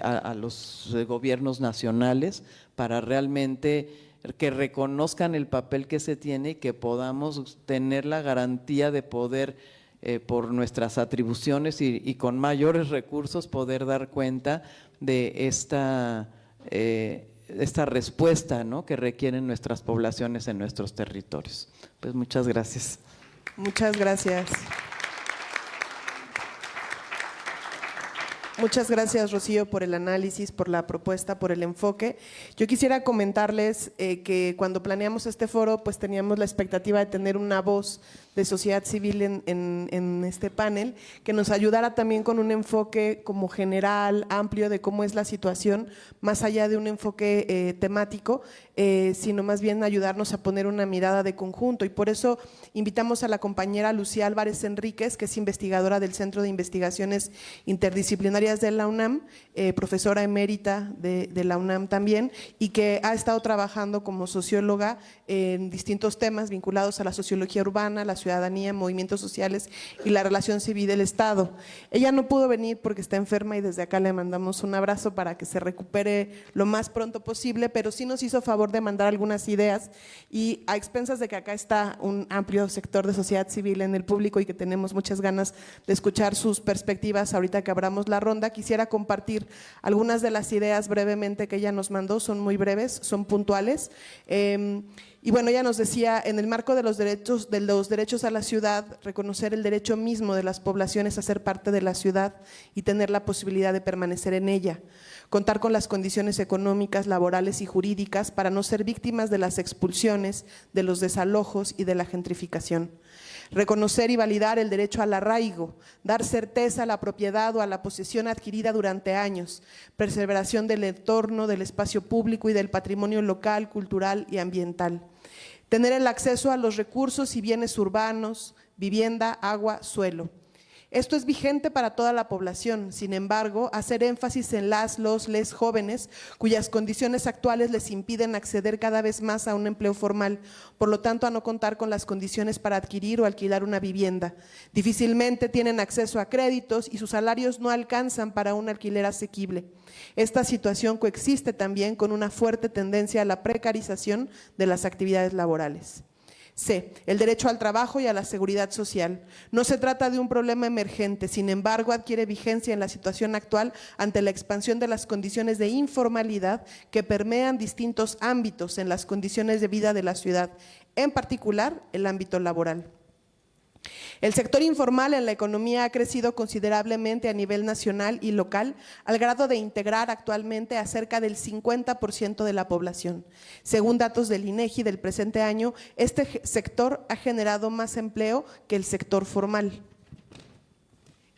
a los gobiernos nacionales, para realmente que reconozcan el papel que se tiene y que podamos tener la garantía de poder, por nuestras atribuciones y con mayores recursos, poder dar cuenta de esta respuesta, ¿no?, que requieren nuestras poblaciones en nuestros territorios. Pues muchas gracias. Muchas gracias. Muchas gracias, Rocío, por el análisis, por la propuesta, por el enfoque. Yo quisiera comentarles que cuando planeamos este foro, pues teníamos la expectativa de tener una voz de sociedad civil en este panel, que nos ayudara también con un enfoque como general, amplio, de cómo es la situación, más allá de un enfoque temático, sino más bien ayudarnos a poner una mirada de conjunto. Y por eso invitamos a la compañera Lucía Álvarez Enríquez, que es investigadora del Centro de Investigaciones Interdisciplinarias de la UNAM, profesora emérita de la UNAM también, y que ha estado trabajando como socióloga en distintos temas vinculados a la sociología urbana, la ciudadanía, movimientos sociales y la relación civil del Estado. Ella no pudo venir porque está enferma, y desde acá le mandamos un abrazo para que se recupere lo más pronto posible, pero sí nos hizo favor de mandar algunas ideas, y a expensas de que acá está un amplio sector de sociedad civil en el público y que tenemos muchas ganas de escuchar sus perspectivas ahorita que abramos la ronda, quisiera compartir algunas de las ideas brevemente que ella nos mandó. Son muy breves, son puntuales. Y bueno, ella nos decía, en el marco de los derechos a la ciudad, reconocer el derecho mismo de las poblaciones a ser parte de la ciudad y tener la posibilidad de permanecer en ella, contar con las condiciones económicas, laborales y jurídicas para no ser víctimas de las expulsiones, de los desalojos y de la gentrificación. Reconocer y validar el derecho al arraigo, dar certeza a la propiedad o a la posesión adquirida durante años, preservación del entorno, del espacio público y del patrimonio local, cultural y ambiental. Tener el acceso a los recursos y bienes urbanos, vivienda, agua, suelo. Esto es vigente para toda la población. Sin embargo, hacer énfasis en les jóvenes, cuyas condiciones actuales les impiden acceder cada vez más a un empleo formal, por lo tanto a no contar con las condiciones para adquirir o alquilar una vivienda. Difícilmente tienen acceso a créditos y sus salarios no alcanzan para un alquiler asequible. Esta situación coexiste también con una fuerte tendencia a la precarización de las actividades laborales. C. El derecho al trabajo y a la seguridad social. No se trata de un problema emergente, sin embargo, adquiere vigencia en la situación actual ante la expansión de las condiciones de informalidad que permean distintos ámbitos en las condiciones de vida de la ciudad, en particular el ámbito laboral. El sector informal en la economía ha crecido considerablemente a nivel nacional y local, al grado de integrar actualmente a cerca del 50% de la población. Según datos del INEGI del presente año, este sector ha generado más empleo que el sector formal.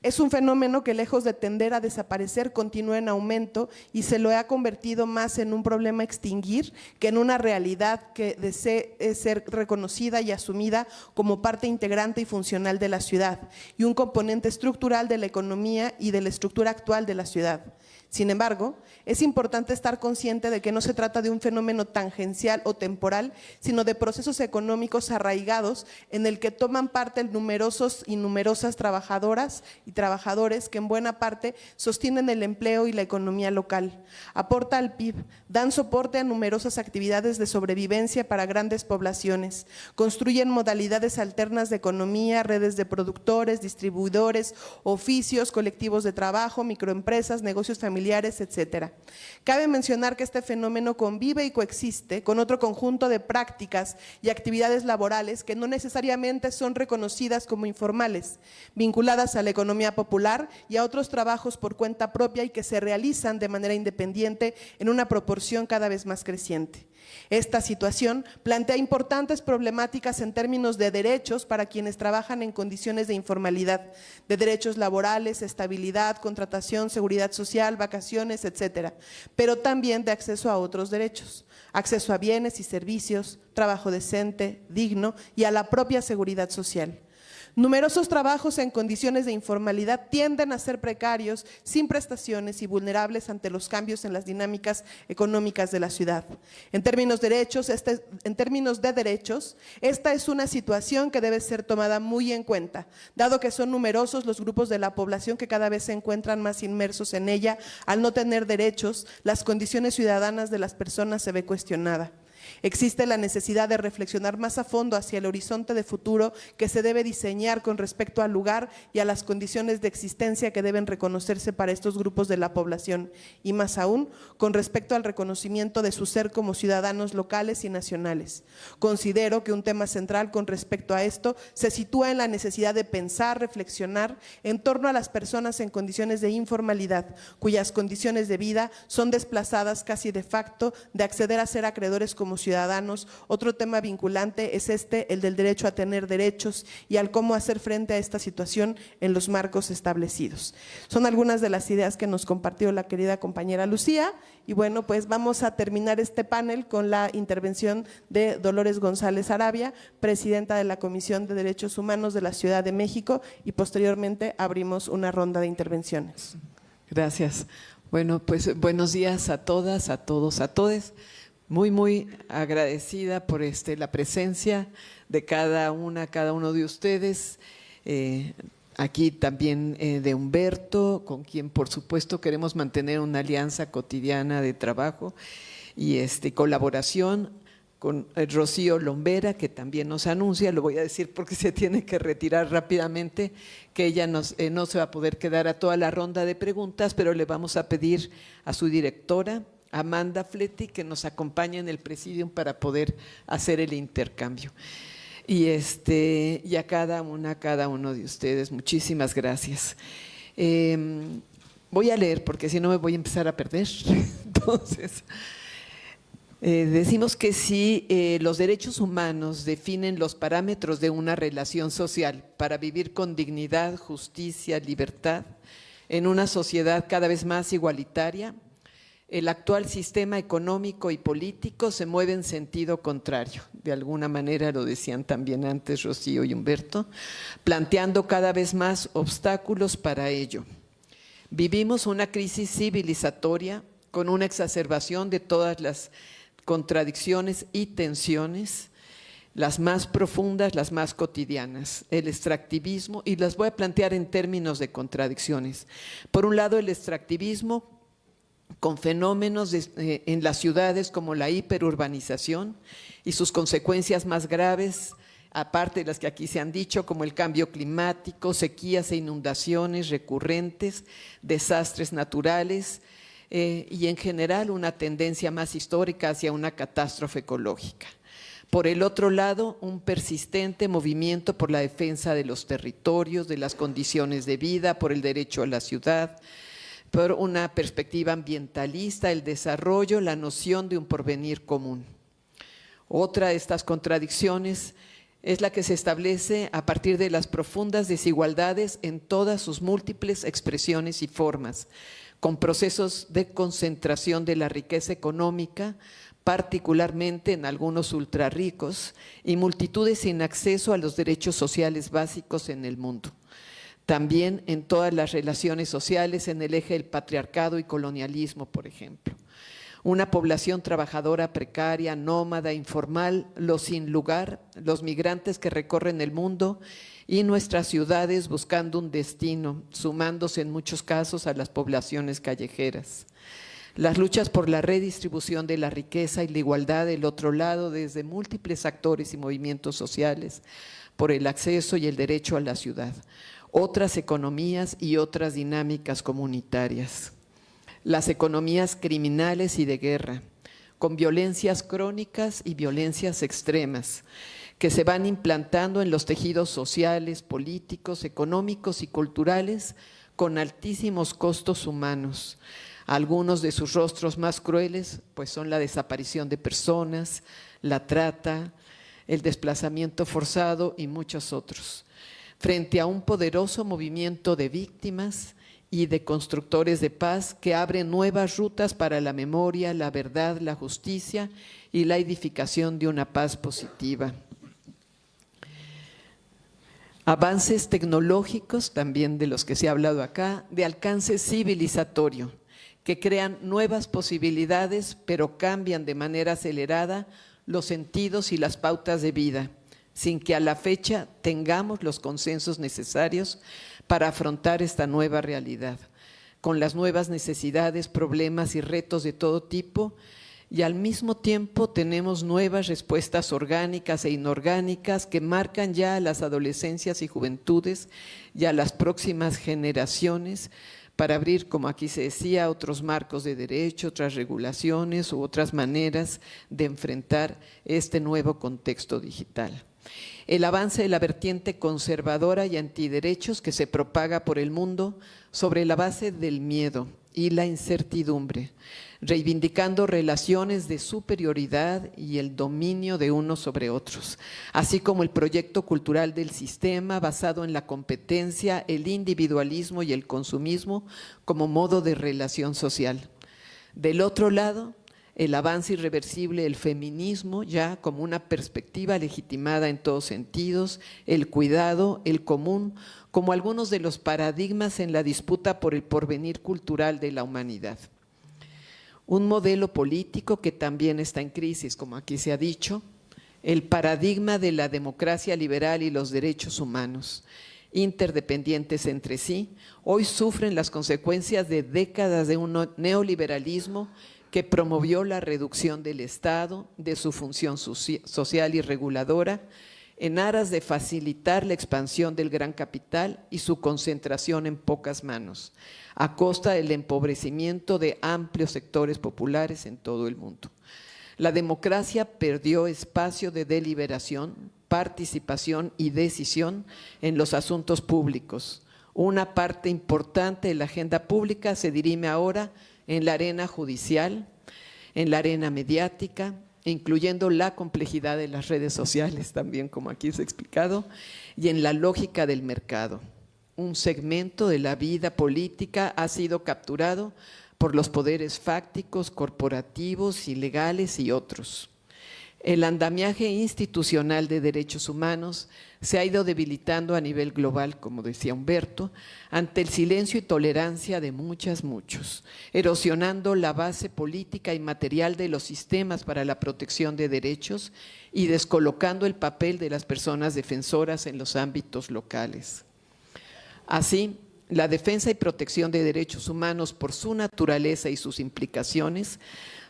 Es un fenómeno que, lejos de tender a desaparecer, continúa en aumento y se lo ha convertido más en un problema a extinguir que en una realidad que desee ser reconocida y asumida como parte integrante y funcional de la ciudad y un componente estructural de la economía y de la estructura actual de la ciudad. Sin embargo, es importante estar consciente de que no se trata de un fenómeno tangencial o temporal, sino de procesos económicos arraigados en el que toman parte numerosos y numerosas trabajadoras y trabajadores que en buena parte sostienen el empleo y la economía local, aporta al PIB, dan soporte a numerosas actividades de sobrevivencia para grandes poblaciones, construyen modalidades alternas de economía, redes de productores, distribuidores, oficios, colectivos de trabajo, microempresas, negocios familiares, etcétera. Cabe mencionar que este fenómeno convive y coexiste con otro conjunto de prácticas y actividades laborales que no necesariamente son reconocidas como informales, vinculadas a la economía popular y a otros trabajos por cuenta propia y que se realizan de manera independiente en una proporción cada vez más creciente. Esta situación plantea importantes problemáticas en términos de derechos para quienes trabajan en condiciones de informalidad, de derechos laborales, estabilidad, contratación, seguridad social, vacaciones, etcétera, pero también de acceso a otros derechos, acceso a bienes y servicios, trabajo decente, digno y a la propia seguridad social. Numerosos trabajos en condiciones de informalidad tienden a ser precarios, sin prestaciones y vulnerables ante los cambios en las dinámicas económicas de la ciudad. En términos de derechos, esta es una situación que debe ser tomada muy en cuenta, dado que son numerosos los grupos de la población que cada vez se encuentran más inmersos en ella. Al no tener derechos, las condiciones ciudadanas de las personas se ve cuestionada. Existe la necesidad de reflexionar más a fondo hacia el horizonte de futuro que se debe diseñar con respecto al lugar y a las condiciones de existencia que deben reconocerse para estos grupos de la población y más aún con respecto al reconocimiento de su ser como ciudadanos locales y nacionales. Considero que un tema central con respecto a esto se sitúa en la necesidad de pensar, reflexionar en torno a las personas en condiciones de informalidad, cuyas condiciones de vida son desplazadas casi de facto de acceder a ser acreedores como ciudadanos. Otro tema vinculante es el del derecho a tener derechos y al cómo hacer frente a esta situación en los marcos establecidos. Son algunas de las ideas que nos compartió la querida compañera Lucía y bueno, pues vamos a terminar este panel con la intervención de Dolores González Arabia, presidenta de la Comisión de Derechos Humanos de la Ciudad de México y posteriormente abrimos una ronda de intervenciones. Gracias. Bueno, pues buenos días a todas, a todos, a todes. Muy agradecida por la presencia de cada uno de ustedes, aquí también de Humberto, con quien por supuesto queremos mantener una alianza cotidiana de trabajo y colaboración, con Rocío Lombera, que también nos anuncia, lo voy a decir porque se tiene que retirar rápidamente, que ella no se va a poder quedar a toda la ronda de preguntas, pero le vamos a pedir a su directora, Amanda Fletti, que nos acompañe en el presidium para poder hacer el intercambio. Y a cada uno de ustedes, muchísimas gracias. Voy a leer porque si no me voy a empezar a perder. Entonces, decimos que si los derechos humanos definen los parámetros de una relación social para vivir con dignidad, justicia, libertad, en una sociedad cada vez más igualitaria, el actual sistema económico y político se mueve en sentido contrario. De alguna manera lo decían también antes Rocío y Humberto, planteando cada vez más obstáculos para ello. Vivimos una crisis civilizatoria con una exacerbación de todas las contradicciones y tensiones, las más profundas, las más cotidianas, el extractivismo, y las voy a plantear en términos de contradicciones. Por un lado, el extractivismo con fenómenos en las ciudades como la hiperurbanización y sus consecuencias más graves, aparte de las que aquí se han dicho, como el cambio climático, sequías e inundaciones recurrentes, desastres naturales y en general una tendencia más histórica hacia una catástrofe ecológica. Por el otro lado, un persistente movimiento por la defensa de los territorios, de las condiciones de vida, por el derecho a la ciudad, por una perspectiva ambientalista, el desarrollo, la noción de un porvenir común. Otra de estas contradicciones Es la que se establece a partir de las profundas desigualdades en todas sus múltiples expresiones y formas, con procesos de concentración de la riqueza económica, particularmente en algunos ultrarricos, y multitudes sin acceso a los derechos sociales básicos en el mundo. También en todas las relaciones sociales en el eje del patriarcado y colonialismo, por ejemplo. Una población trabajadora precaria, nómada, informal, los sin lugar, los migrantes que recorren el mundo y nuestras ciudades buscando un destino, sumándose en muchos casos a las poblaciones callejeras. Las luchas por la redistribución de la riqueza y la igualdad del otro lado desde múltiples actores y movimientos sociales por el acceso y el derecho a la ciudad, otras economías y otras dinámicas comunitarias. Las economías criminales y de guerra, con violencias crónicas y violencias extremas, que se van implantando en los tejidos sociales, políticos, económicos y culturales con altísimos costos humanos. Algunos de sus rostros más crueles pues son la desaparición de personas, la trata, el desplazamiento forzado y muchos otros. Frente a un poderoso movimiento de víctimas y de constructores de paz que abren nuevas rutas para la memoria, la verdad, la justicia y la edificación de una paz positiva. Avances tecnológicos, también de los que se ha hablado acá, de alcance civilizatorio, que crean nuevas posibilidades, pero cambian de manera acelerada los sentidos y las pautas de vida, sin que a la fecha tengamos los consensos necesarios para afrontar esta nueva realidad, con las nuevas necesidades, problemas y retos de todo tipo, y al mismo tiempo tenemos nuevas respuestas orgánicas e inorgánicas que marcan ya a las adolescencias y juventudes y a las próximas generaciones para abrir, como aquí se decía, otros marcos de derecho, otras regulaciones u otras maneras de enfrentar este nuevo contexto digital. El avance de la vertiente conservadora y antiderechos que se propaga por el mundo sobre la base del miedo y la incertidumbre, reivindicando relaciones de superioridad y el dominio de unos sobre otros, así como el proyecto cultural del sistema basado en la competencia, el individualismo y el consumismo como modo de relación social. Del otro lado, el avance irreversible del feminismo ya como una perspectiva legitimada en todos sentidos, el cuidado, el común, como algunos de los paradigmas en la disputa por el porvenir cultural de la humanidad. Un modelo político que también está en crisis, como aquí se ha dicho, el paradigma de la democracia liberal y los derechos humanos, interdependientes entre sí, hoy sufren las consecuencias de décadas de un neoliberalismo que promovió la reducción del Estado, de su función social y reguladora, en aras de facilitar la expansión del gran capital y su concentración en pocas manos, a costa del empobrecimiento de amplios sectores populares en todo el mundo. La democracia perdió espacio de deliberación, participación y decisión en los asuntos públicos. Una parte importante de la agenda pública se dirime ahora en la arena judicial, en la arena mediática, incluyendo la complejidad de las redes sociales también, como aquí se ha explicado, y en la lógica del mercado. Un segmento de la vida política ha sido capturado por los poderes fácticos, corporativos, ilegales y otros. El andamiaje institucional de derechos humanos se ha ido debilitando a nivel global, como decía Humberto, ante el silencio y tolerancia de muchos, erosionando la base política y material de los sistemas para la protección de derechos y descolocando el papel de las personas defensoras en los ámbitos locales. Así, la defensa y protección de derechos humanos por su naturaleza y sus implicaciones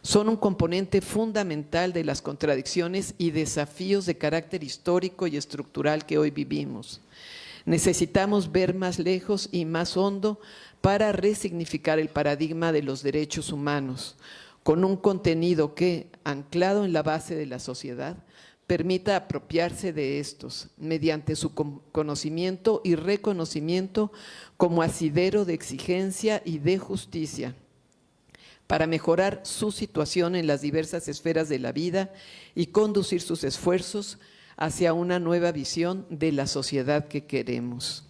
son un componente fundamental de las contradicciones y desafíos de carácter histórico y estructural que hoy vivimos. Necesitamos ver más lejos y más hondo para resignificar el paradigma de los derechos humanos, con un contenido que, anclado en la base de la sociedad, permita apropiarse de estos mediante su conocimiento y reconocimiento como asidero de exigencia y de justicia, para mejorar su situación en las diversas esferas de la vida y conducir sus esfuerzos hacia una nueva visión de la sociedad que queremos.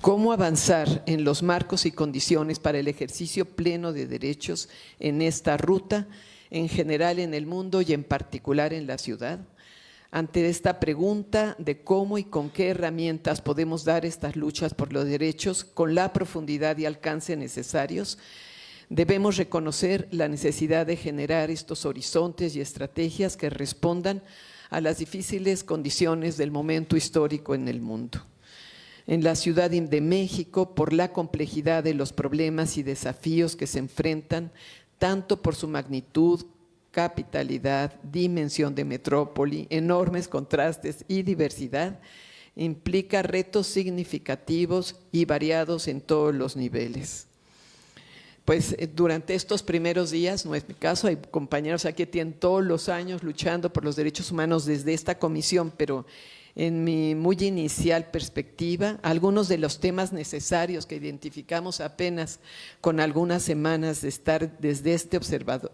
¿Cómo avanzar en los marcos y condiciones para el ejercicio pleno de derechos en esta ruta, en general en el mundo y en particular en la ciudad? Ante esta pregunta de cómo y con qué herramientas podemos dar estas luchas por los derechos con la profundidad y alcance necesarios, debemos reconocer la necesidad de generar estos horizontes y estrategias que respondan a las difíciles condiciones del momento histórico en el mundo. En la Ciudad de México, por la complejidad de los problemas y desafíos que se enfrentan, tanto por su magnitud, capitalidad, dimensión de metrópoli, enormes contrastes y diversidad, implica retos significativos y variados en todos los niveles. Pues durante estos primeros días, no es mi caso, hay compañeros aquí que tienen todos los años luchando por los derechos humanos desde esta comisión, pero en mi muy inicial perspectiva, algunos de los temas necesarios que identificamos apenas con algunas semanas de estar desde este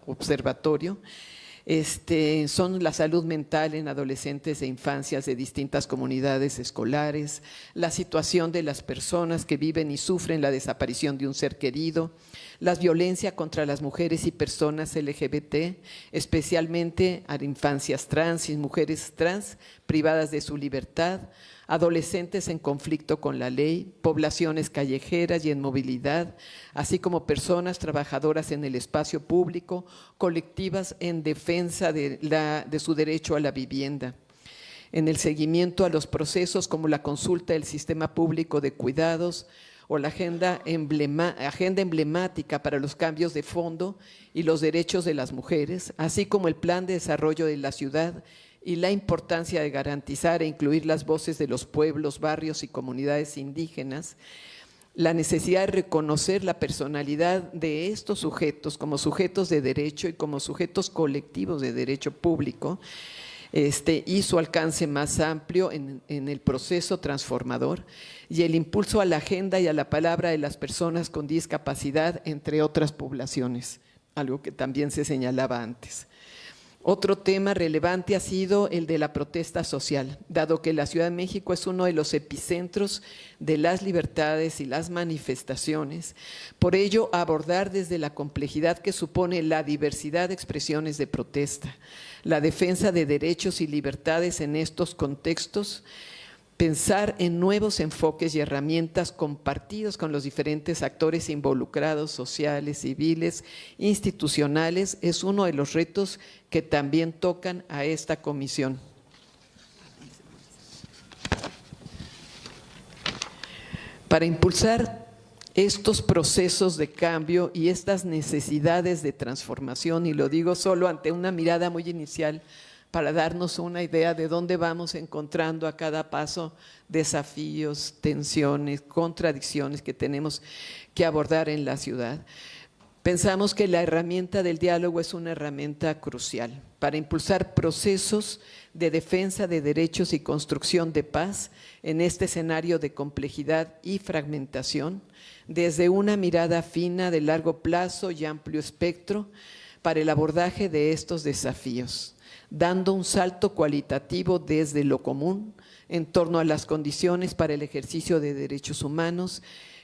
observatorio, son la salud mental en adolescentes e infancias de distintas comunidades escolares, la situación de las personas que viven y sufren la desaparición de un ser querido, la violencia contra las mujeres y personas LGBT, especialmente a infancias trans y mujeres trans privadas de su libertad, adolescentes en conflicto con la ley, poblaciones callejeras y en movilidad, así como personas trabajadoras en el espacio público, colectivas en defensa de su derecho a la vivienda. En el seguimiento a los procesos como la consulta del sistema público de cuidados o la agenda emblemática para los cambios de fondo y los derechos de las mujeres, así como el plan de desarrollo de la ciudad y la importancia de garantizar e incluir las voces de los pueblos, barrios y comunidades indígenas, la necesidad de reconocer la personalidad de estos sujetos como sujetos de derecho y como sujetos colectivos de derecho público, y su alcance más amplio en el proceso transformador, y el impulso a la agenda y a la palabra de las personas con discapacidad, entre otras poblaciones, algo que también se señalaba antes. Otro tema relevante ha sido el de la protesta social, dado que la Ciudad de México es uno de los epicentros de las libertades y las manifestaciones. Por ello, abordar desde la complejidad que supone la diversidad de expresiones de protesta, la defensa de derechos y libertades en estos contextos, pensar en nuevos enfoques y herramientas compartidos con los diferentes actores involucrados, sociales, civiles, institucionales, es uno de los retos que también tocan a esta comisión. Para impulsar estos procesos de cambio y estas necesidades de transformación, y lo digo solo ante una mirada muy inicial, para darnos una idea de dónde vamos encontrando a cada paso desafíos, tensiones, contradicciones que tenemos que abordar en la ciudad. Pensamos que la herramienta del diálogo es una herramienta crucial para impulsar procesos de defensa de derechos y construcción de paz en este escenario de complejidad y fragmentación, desde una mirada fina de largo plazo y amplio espectro para el abordaje de estos desafíos, dando un salto cualitativo desde lo común en torno a las condiciones para el ejercicio de derechos humanos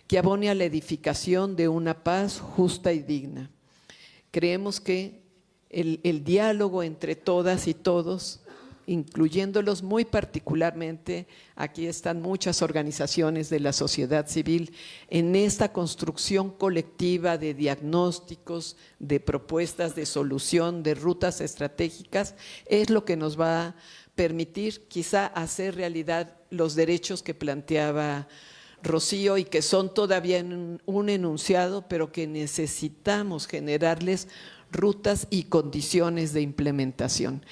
que abone a la edificación de una paz justa y digna. Creemos que el diálogo entre todas y todos, incluyéndolos muy particularmente, aquí están muchas organizaciones de la sociedad civil, en esta construcción colectiva de diagnósticos, de propuestas de solución, de rutas estratégicas, es lo que nos va a permitir quizá hacer realidad los derechos que planteaba Rocío y que son todavía en un enunciado, pero que necesitamos generarles rutas y condiciones de implementación.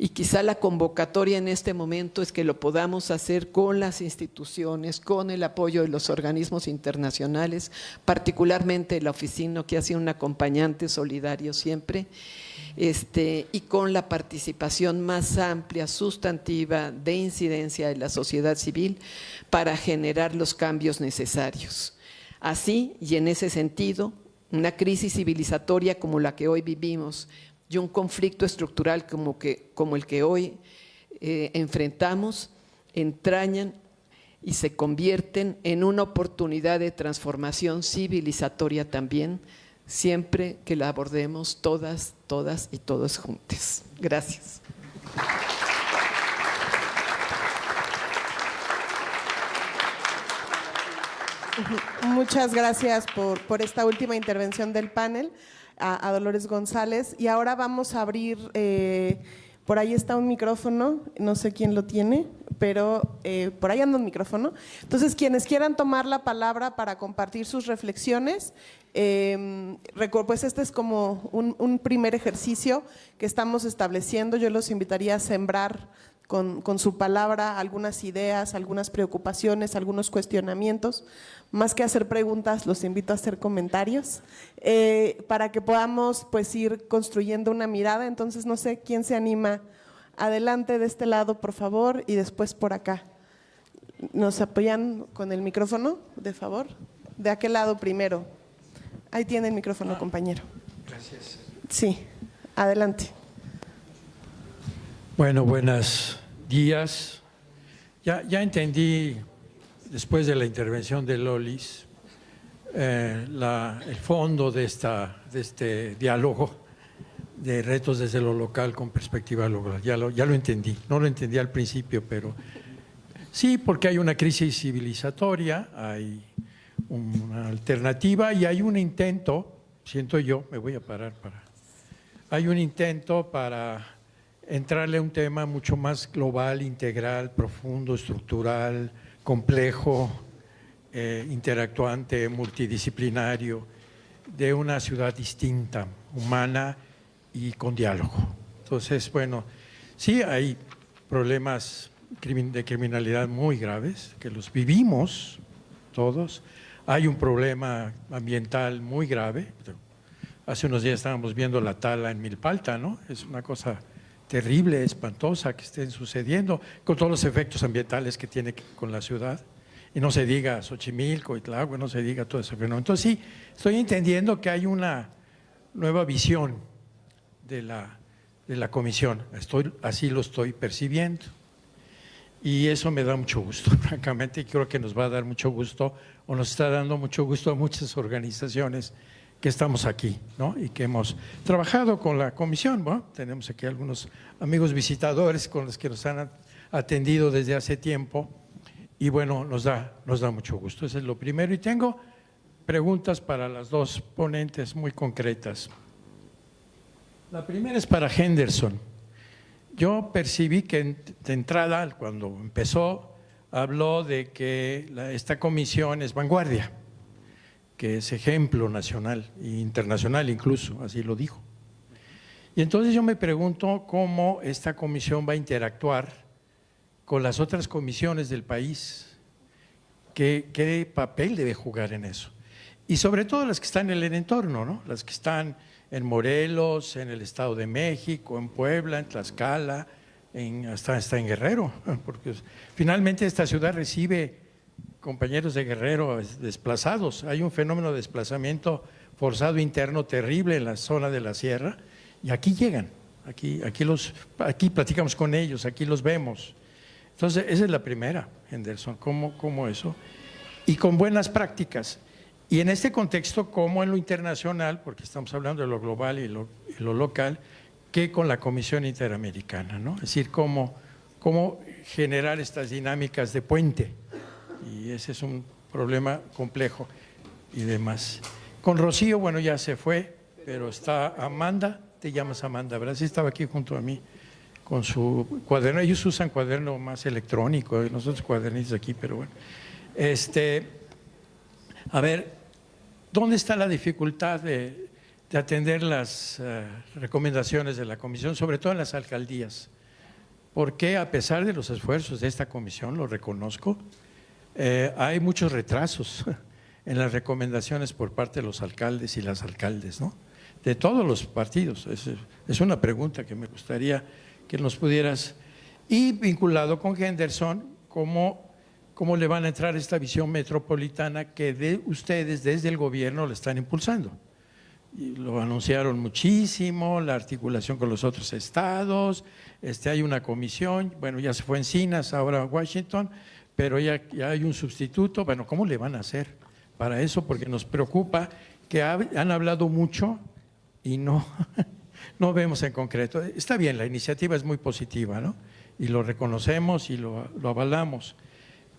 Y quizá la convocatoria en este momento es que lo podamos hacer con las instituciones, con el apoyo de los organismos internacionales, particularmente la oficina que ha sido un acompañante solidario siempre, y con la participación más amplia, sustantiva, de incidencia de la sociedad civil para generar los cambios necesarios. Así, y en ese sentido, una crisis civilizatoria como la que hoy vivimos, y un conflicto estructural como el que hoy enfrentamos entrañan y se convierten en una oportunidad de transformación civilizatoria también, siempre que la abordemos todas y todos juntos. Gracias. Muchas gracias por esta última intervención del panel, a Dolores González. Y ahora vamos a abrir, por ahí está un micrófono, no sé quién lo tiene, pero por ahí anda un micrófono. Entonces, quienes quieran tomar la palabra para compartir sus reflexiones, pues este es como un primer ejercicio que estamos estableciendo. Yo los invitaría a sembrar con su palabra algunas ideas, algunas preocupaciones, algunos cuestionamientos. Más que hacer preguntas, los invito a hacer comentarios para que podamos pues ir construyendo una mirada. Entonces, no sé quién se anima. Adelante de este lado, por favor, y después por acá. ¿Nos apoyan con el micrófono, de favor? De aquel lado primero. Ahí tiene el micrófono, compañero. Gracias. Sí, adelante. Bueno, buenos días. Ya entendí, después de la intervención de Lolis, el fondo de este diálogo de retos desde lo local con perspectiva local. Ya lo entendí. No lo entendí al principio, pero sí, porque hay una crisis civilizatoria, hay una alternativa y hay un intento, siento yo, me voy a parar hay un intento para entrarle a un tema mucho más global, integral, profundo, estructural, complejo, interactuante, multidisciplinario, de una ciudad distinta, humana y con diálogo. Entonces, bueno, sí hay problemas de criminalidad muy graves, que los vivimos todos. Hay un problema ambiental muy grave. Hace unos días estábamos viendo la tala en Milpalta, ¿no? Es una cosa terrible, espantosa que estén sucediendo, con todos los efectos ambientales que tiene con la ciudad. Y no se diga Xochimilco, Itlagua, no se diga todo ese fenómeno. Entonces sí, estoy entendiendo que hay una nueva visión de la comisión. Así lo estoy percibiendo. Y eso me da mucho gusto, francamente, y creo que nos va a dar mucho gusto, o nos está dando mucho gusto a muchas organizaciones que estamos aquí, ¿no? Y que hemos trabajado con la comisión. Bueno, tenemos aquí algunos amigos visitadores con los que nos han atendido desde hace tiempo, y bueno, nos da mucho gusto. Eso es lo primero. Y tengo preguntas para las dos ponentes muy concretas. La primera es para Henderson. Yo percibí que de entrada, cuando empezó, habló de que esta comisión es vanguardia, que es ejemplo nacional e internacional incluso, así lo dijo. Y entonces yo me pregunto cómo esta comisión va a interactuar con las otras comisiones del país, qué papel debe jugar en eso. Y sobre todo las que están en el entorno, ¿no? Las que están en Morelos, en el Estado de México, en Puebla, en Tlaxcala, hasta en Guerrero, porque finalmente esta ciudad recibe compañeros de Guerrero desplazados. Hay un fenómeno de desplazamiento forzado interno terrible en la zona de la sierra, y aquí llegan, aquí platicamos con ellos, aquí los vemos. Entonces, esa es la primera, Henderson, ¿cómo eso? Y con buenas prácticas. Y en este contexto, como en lo internacional, porque estamos hablando de lo global y lo local, que con la Comisión Interamericana, ¿no? Es decir, cómo generar estas dinámicas de puente. Y ese es un problema complejo y demás. Con Rocío, bueno, ya se fue, pero está Amanda, te llamas Amanda, ¿verdad? Sí, estaba aquí junto a mí con su cuaderno. Ellos usan cuaderno más electrónico, nosotros cuadernitos aquí, pero bueno. A ver, ¿dónde está la dificultad de atender las recomendaciones de la comisión, sobre todo en las alcaldías? Porque a pesar de los esfuerzos de esta comisión, lo reconozco, hay muchos retrasos en las recomendaciones por parte de los alcaldes y las alcaldes, ¿no? De todos los partidos. Es una pregunta que me gustaría que nos pudieras… Y vinculado con Henderson, ¿cómo le van a entrar esta visión metropolitana que ustedes desde el gobierno le están impulsando? y lo anunciaron muchísimo, la articulación con los otros estados, hay una comisión, bueno, ya se fue Encinas, ahora Washington, pero ya hay un sustituto. Bueno, ¿cómo le van a hacer para eso? Porque nos preocupa que han hablado mucho y no vemos en concreto. Está bien, la iniciativa es muy positiva, ¿no? Y lo reconocemos y lo avalamos,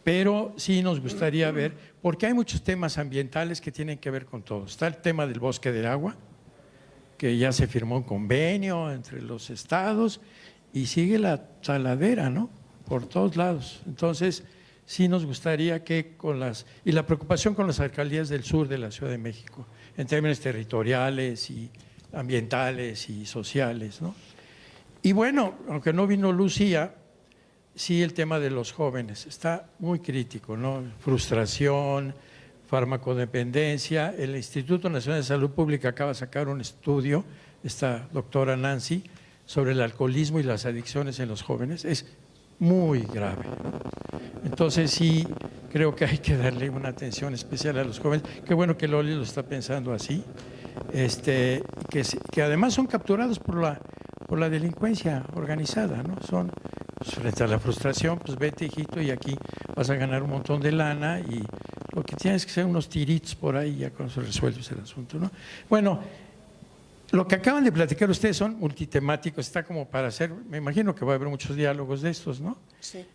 pero sí nos gustaría ver, porque hay muchos temas ambientales que tienen que ver con todo. Está el tema del bosque del agua, que ya se firmó un convenio entre los estados y sigue la taladera, ¿no? Por todos lados. Entonces, sí nos gustaría que y la preocupación con las alcaldías del sur de la Ciudad de México, en términos territoriales y ambientales y sociales, ¿no? Y bueno, aunque no vino Lucía, sí el tema de los jóvenes está muy crítico, ¿no? Frustración, farmacodependencia. El Instituto Nacional de Salud Pública acaba de sacar un estudio, esta doctora Nancy, sobre el alcoholismo y las adicciones en los jóvenes. Es muy grave. Entonces sí creo que hay que darle una atención especial a los jóvenes. Qué bueno que Loli lo está pensando así, que además son capturados por la delincuencia organizada, ¿no? Son, pues, frente a la frustración, pues vete, hijito, y aquí vas a ganar un montón de lana y lo que tienes que ser unos tiritos por ahí, ya con eso resuelves el asunto, ¿no? Bueno, lo que acaban de platicar ustedes son multitemáticos, está como para hacer, me imagino que va a haber muchos diálogos de estos, ¿no? Sí.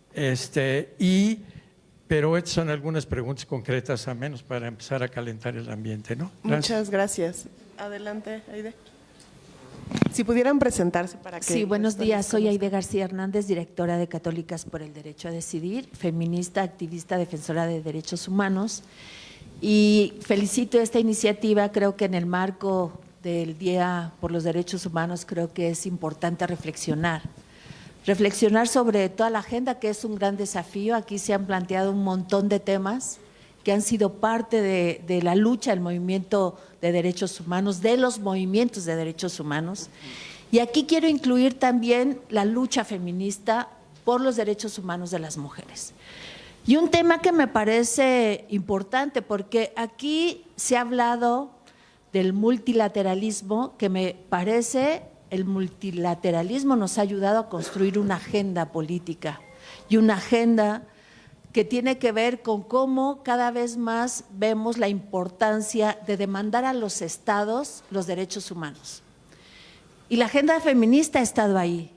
Pero estas son algunas preguntas concretas, a menos para empezar a calentar el ambiente, ¿no? Gracias. Muchas gracias. Adelante, Aide. Si pudieran presentarse para que… Sí, buenos días. Soy Aide García Hernández, directora de Católicas por el Derecho a Decidir, feminista, activista, defensora de derechos humanos. Y felicito esta iniciativa. Creo que en el marco del Día por los Derechos Humanos creo que es importante reflexionar sobre toda la agenda, que es un gran desafío. Aquí se han planteado un montón de temas que han sido parte de la lucha del movimiento de derechos humanos, de los movimientos de derechos humanos. Y aquí quiero incluir también la lucha feminista por los derechos humanos de las mujeres. Y un tema que me parece importante, porque aquí se ha hablado del multilateralismo, que me parece el multilateralismo nos ha ayudado a construir una agenda política y una agenda que tiene que ver con cómo cada vez más vemos la importancia de demandar a los estados los derechos humanos. Y la agenda feminista ha estado ahí.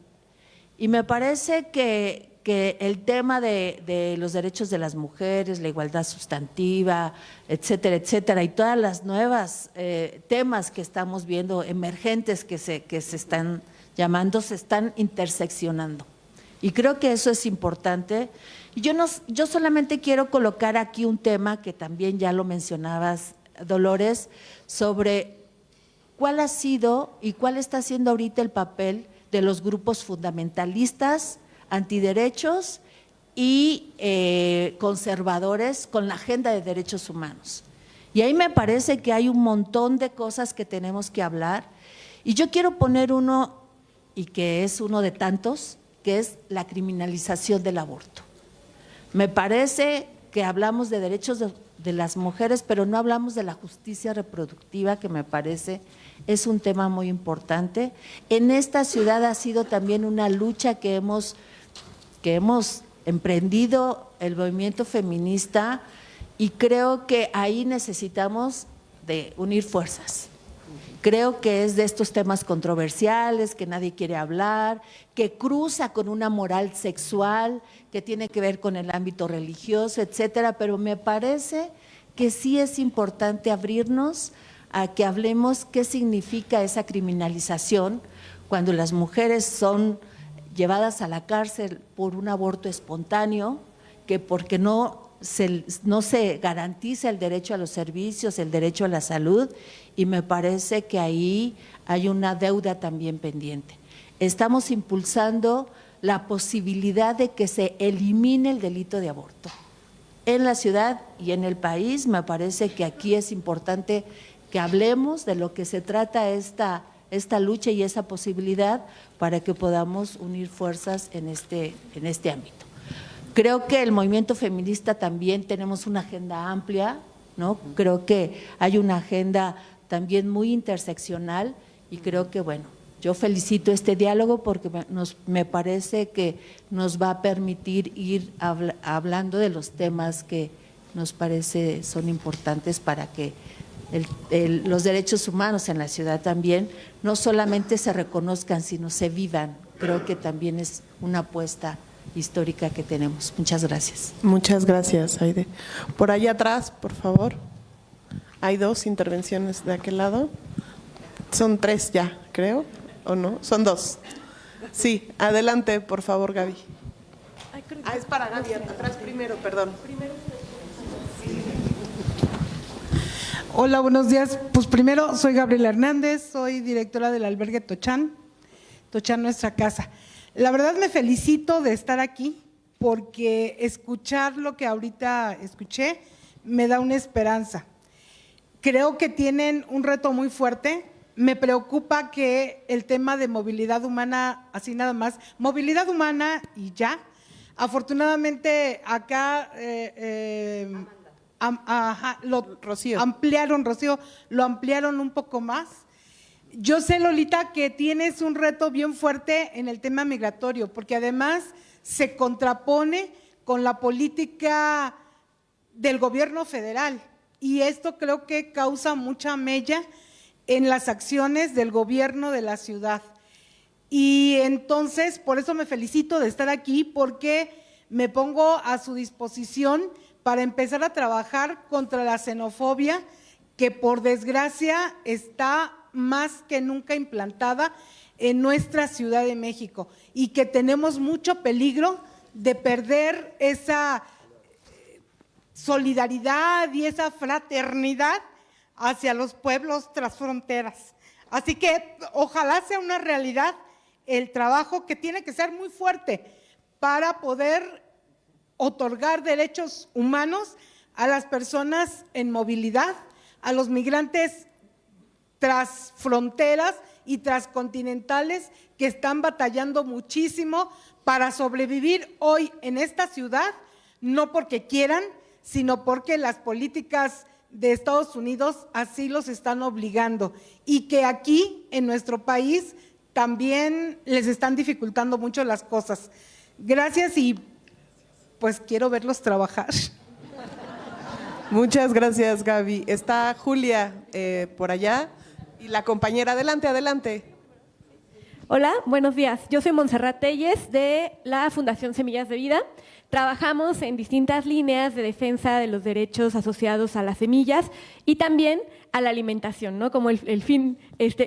Y me parece que el tema de los derechos de las mujeres, la igualdad sustantiva, etcétera, etcétera, y todas las nuevas temas que estamos viendo emergentes que se están llamando, se están interseccionando. Y creo que eso es importante. Y yo solamente quiero colocar aquí un tema que también ya lo mencionabas, Dolores, sobre cuál ha sido y cuál está siendo ahorita el papel de los grupos fundamentalistas, antiderechos y conservadores con la agenda de derechos humanos. Y ahí me parece que hay un montón de cosas que tenemos que hablar. Y yo quiero poner uno, y que es uno de tantos, que es la criminalización del aborto. Me parece que hablamos de derechos de las mujeres, pero no hablamos de la justicia reproductiva, que me parece es un tema muy importante. En esta ciudad ha sido también una lucha que hemos emprendido el movimiento feminista, y creo que ahí necesitamos de unir fuerzas. Creo que es de estos temas controversiales que nadie quiere hablar, que cruza con una moral sexual, que tiene que ver con el ámbito religioso, etcétera, pero me parece que sí es importante abrirnos a que hablemos qué significa esa criminalización cuando las mujeres son llevadas a la cárcel por un aborto espontáneo, que porque no se garantiza el derecho a los servicios, el derecho a la salud, y me parece que ahí hay una deuda también pendiente. Estamos impulsando la posibilidad de que se elimine el delito de aborto en la ciudad y en el país. Me parece que aquí es importante que hablemos de lo que se trata esta lucha y esa posibilidad para que podamos unir fuerzas en este ámbito. Creo que el movimiento feminista también tenemos una agenda amplia, ¿no? Creo que hay una agenda también muy interseccional y creo que, bueno, yo felicito este diálogo porque me parece que nos va a permitir ir hablando de los temas que nos parece son importantes para que los derechos humanos en la ciudad también no solamente se reconozcan, sino se vivan. Creo que también es una apuesta histórica que tenemos. Muchas gracias. Muchas gracias, Aide. Por allá atrás, por favor. Hay 2 intervenciones de aquel lado. Son 3 ya, creo, ¿o no? Son 2. Sí, adelante, por favor, Gaby. Es para Gaby, atrás primero, perdón. Hola, buenos días. Pues primero, soy Gabriela Hernández, soy directora del albergue Tochán, Nuestra Casa. La verdad me felicito de estar aquí porque escuchar lo que ahorita escuché me da una esperanza. Creo que tienen un reto muy fuerte. Me preocupa que el tema de movilidad humana, así nada más, movilidad humana y ya. Afortunadamente acá Rocío. Rocío, lo ampliaron un poco más. Yo sé, Lolita, que tienes un reto bien fuerte en el tema migratorio, porque además se contrapone con la política del gobierno federal y esto creo que causa mucha mella en las acciones del gobierno de la ciudad. Y entonces, por eso me felicito de estar aquí, porque me pongo a su disposición para empezar a trabajar contra la xenofobia, que por desgracia está más que nunca implantada en nuestra Ciudad de México y que tenemos mucho peligro de perder esa solidaridad y esa fraternidad hacia los pueblos tras fronteras. Así que ojalá sea una realidad el trabajo que tiene que ser muy fuerte para poder otorgar derechos humanos a las personas en movilidad, a los migrantes tras fronteras y transcontinentales que están batallando muchísimo para sobrevivir hoy en esta ciudad, no porque quieran, sino porque las políticas de Estados Unidos así los están obligando y que aquí en nuestro país también les están dificultando mucho las cosas. Gracias y pues quiero verlos trabajar. Muchas gracias, Gaby. Está Julia por allá y la compañera. Adelante, adelante. Hola, buenos días. Yo soy Montserrat Telles de la Fundación Semillas de Vida. Trabajamos en distintas líneas de defensa de los derechos asociados a las semillas y también a la alimentación, ¿no? Como el fin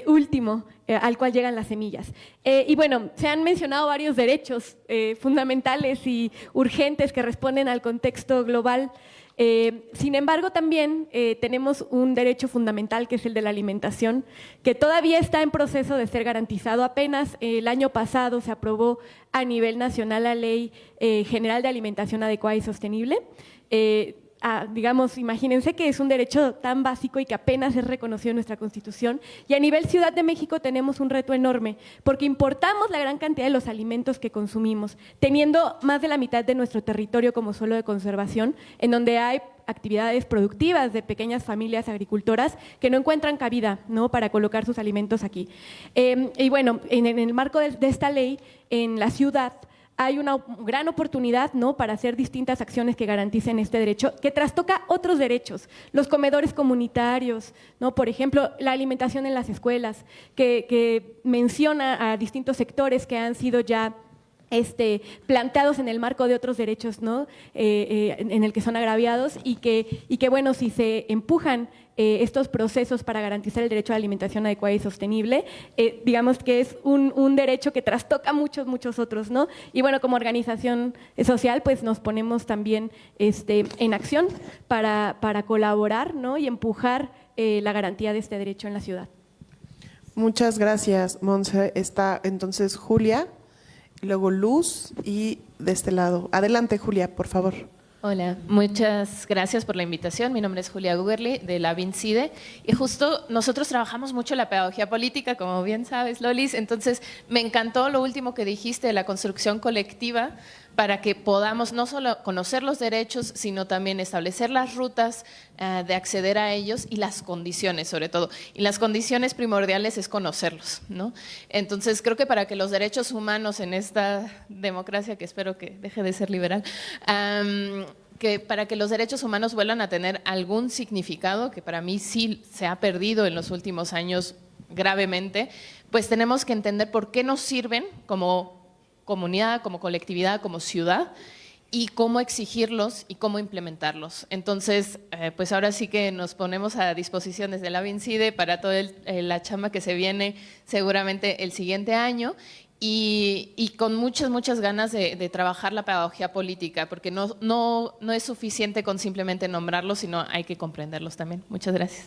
último al cual llegan las semillas. Y bueno, se han mencionado varios derechos fundamentales y urgentes que responden al contexto global. Sin embargo, también tenemos un derecho fundamental que es el de la alimentación, que todavía está en proceso de ser garantizado. Apenas el año pasado se aprobó a nivel nacional la Ley General de Alimentación Adecuada y Sostenible. Digamos, imagínense que es un derecho tan básico y que apenas es reconocido en nuestra Constitución. Y a nivel Ciudad de México tenemos un reto enorme, porque importamos la gran cantidad de los alimentos que consumimos, teniendo más de la mitad de nuestro territorio como suelo de conservación, en donde hay actividades productivas de pequeñas familias agricultoras que no encuentran cabida, ¿no?, para colocar sus alimentos aquí. Y bueno, en el marco de esta ley, en la ciudad, hay una gran oportunidad, ¿no?, para hacer distintas acciones que garanticen este derecho, que trastoca otros derechos, los comedores comunitarios, ¿no?, por ejemplo, la alimentación en las escuelas, que menciona a distintos sectores que han sido ya planteados en el marco de otros derechos, ¿no?, en el que son agraviados y que bueno, si se empujan estos procesos para garantizar el derecho a la alimentación adecuada y sostenible, digamos que es un derecho que trastoca muchos otros, ¿no? Y bueno, como organización social, pues nos ponemos también en acción para colaborar, ¿no?, y empujar la garantía de este derecho en la ciudad. Muchas gracias, Monse. Está entonces Julia, luego Luz y de este lado. Adelante, Julia, por favor. Hola, muchas gracias por la invitación. Mi nombre es Julia Gugerli, de la VINCIDE, y justo nosotros trabajamos mucho la pedagogía política, como bien sabes, Lolis, entonces me encantó lo último que dijiste de la construcción colectiva, para que podamos no solo conocer los derechos, sino también establecer las rutas de acceder a ellos y las condiciones, sobre todo. Y las condiciones primordiales es conocerlos, ¿no? Entonces, creo que para que los derechos humanos en esta democracia, que espero que deje de ser liberal, que para que los derechos humanos vuelvan a tener algún significado, que para mí sí se ha perdido en los últimos años gravemente, pues tenemos que entender por qué nos sirven como comunidad, como colectividad, como ciudad, y cómo exigirlos y cómo implementarlos. Entonces, pues ahora sí que nos ponemos a disposición desde la Vincide para toda la chamba que se viene seguramente el siguiente año, y con muchas ganas de trabajar la pedagogía política, porque no es suficiente con simplemente nombrarlos, sino hay que comprenderlos también. Muchas gracias.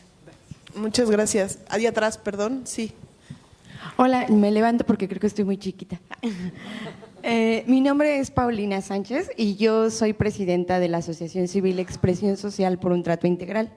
Muchas gracias. Allá atrás, perdón, sí. Hola, me levanto porque creo que estoy muy chiquita. Mi nombre es Paulina Sánchez y yo soy presidenta de la Asociación Civil Expresión Social por un Trato Integral.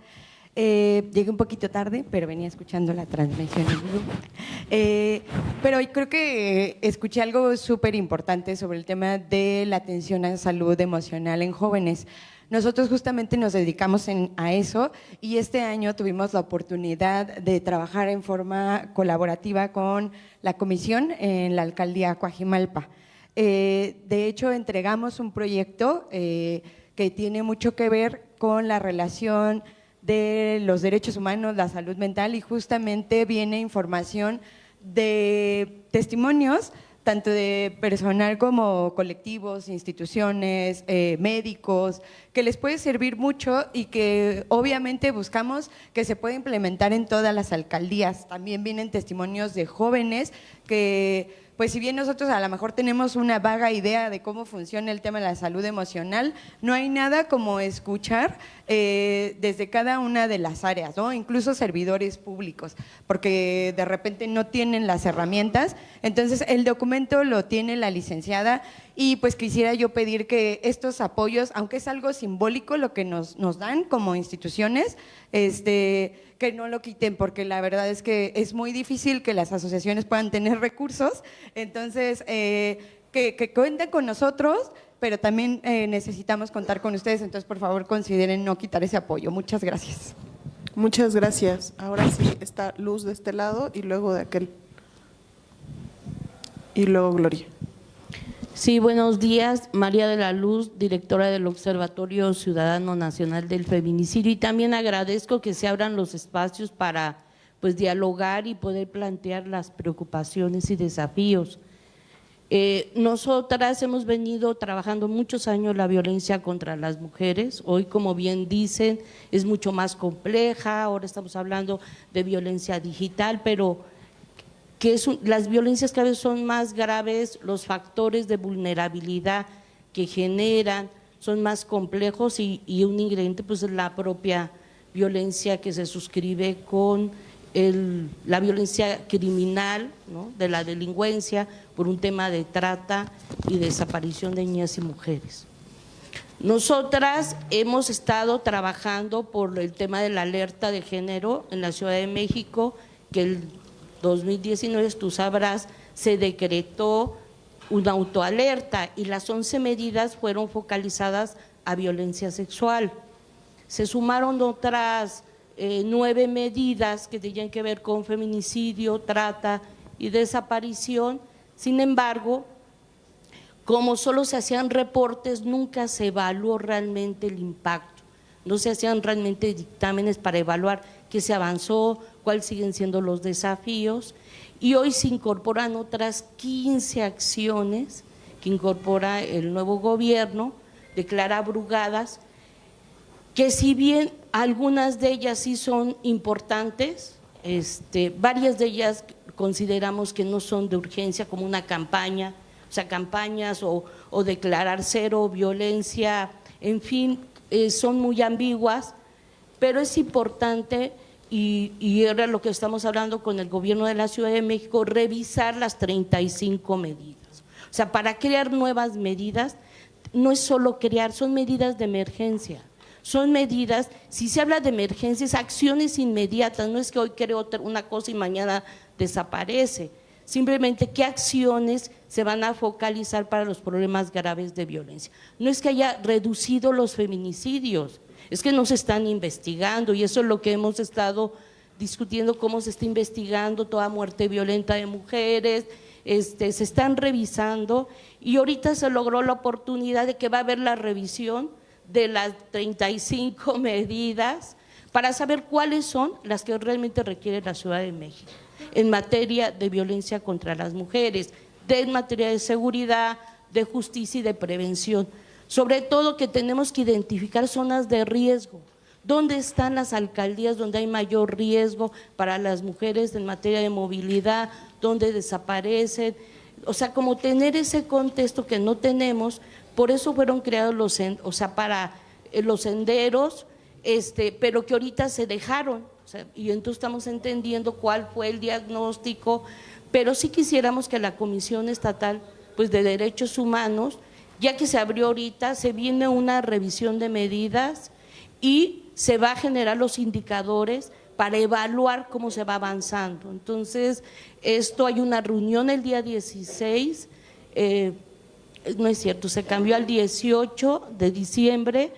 Llegué un poquito tarde, pero venía escuchando la transmisión en vivo. Pero creo que escuché algo súper importante sobre el tema de la atención a salud emocional en jóvenes. Nosotros justamente nos dedicamos a eso y este año tuvimos la oportunidad de trabajar en forma colaborativa con la comisión en la alcaldía Coajimalpa. De hecho, entregamos un proyecto que tiene mucho que ver con la relación de los derechos humanos, la salud mental, y justamente viene información de testimonios tanto de personal como colectivos, instituciones, médicos, que les puede servir mucho y que obviamente buscamos que se pueda implementar en todas las alcaldías. También vienen testimonios de jóvenes que, pues si bien nosotros a lo mejor tenemos una vaga idea de cómo funciona el tema de la salud emocional, no hay nada como escuchar desde cada una de las áreas, ¿no? Incluso servidores públicos, porque de repente no tienen las herramientas. Entonces el documento lo tiene la licenciada y pues quisiera yo pedir que estos apoyos, aunque es algo simbólico lo que nos dan como instituciones, que no lo quiten, porque la verdad es que es muy difícil que las asociaciones puedan tener recursos. Entonces, que cuenten con nosotros, pero también necesitamos contar con ustedes. Entonces, por favor, consideren no quitar ese apoyo. Muchas gracias. Muchas gracias. Ahora sí está Luz de este lado y luego de aquel. Y luego Gloria. Sí, buenos días. María de la Luz, directora del Observatorio Ciudadano Nacional del Feminicidio, y también agradezco que se abran los espacios para pues dialogar y poder plantear las preocupaciones y desafíos. Nosotras hemos venido trabajando muchos años la violencia contra las mujeres. Hoy, como bien dicen, es mucho más compleja. Ahora estamos hablando de violencia digital, pero las violencias cada vez son más graves, los factores de vulnerabilidad que generan son más complejos y un ingrediente pues es la propia violencia que se suscribe con la violencia criminal, ¿no?, de la delincuencia por un tema de trata y desaparición de niñas y mujeres. Nosotras hemos estado trabajando por el tema de la alerta de género en la Ciudad de México, que el 2019, tú sabrás, se decretó una autoalerta y las 11 medidas fueron focalizadas a violencia sexual. Se sumaron otras 9 medidas que tenían que ver con feminicidio, trata y desaparición. Sin embargo, como solo se hacían reportes, nunca se evaluó realmente el impacto, no se hacían realmente dictámenes para evaluar qué se avanzó, cuáles siguen siendo los desafíos, y hoy se incorporan otras 15 acciones que incorpora el nuevo gobierno de Clara Brugadas, que si bien algunas de ellas sí son importantes, varias de ellas consideramos que no son de urgencia, como una campaña, o sea, campañas o declarar cero violencia, en fin, son muy ambiguas, pero es importante, y era lo que estamos hablando con el gobierno de la Ciudad de México, revisar las 35 medidas. O sea, para crear nuevas medidas, no es solo crear, son medidas de emergencia. Son medidas, si se habla de emergencias, acciones inmediatas, no es que hoy creo una cosa y mañana desaparece, simplemente qué acciones se van a focalizar para los problemas graves de violencia. No es que haya reducido los feminicidios, es que no se están investigando y eso es lo que hemos estado discutiendo, cómo se está investigando toda muerte violenta de mujeres, se están revisando y ahorita se logró la oportunidad de que va a haber la revisión de las 35 medidas para saber cuáles son las que realmente requiere la Ciudad de México en materia de violencia contra las mujeres, en materia de seguridad, de justicia y de prevención. Sobre todo que tenemos que identificar zonas de riesgo. ¿Dónde están las alcaldías donde hay mayor riesgo para las mujeres en materia de movilidad? ¿Dónde desaparecen? O sea, como tener ese contexto que no tenemos, por eso fueron creados para los senderos, pero que ahorita se dejaron, y entonces estamos entendiendo cuál fue el diagnóstico, pero sí quisiéramos que la Comisión Estatal pues, de Derechos Humanos, ya que se abrió ahorita, se viene una revisión de medidas y se va a generar los indicadores para evaluar cómo se va avanzando. Entonces, hay una reunión el día 16, no es cierto, se cambió al 18 de diciembre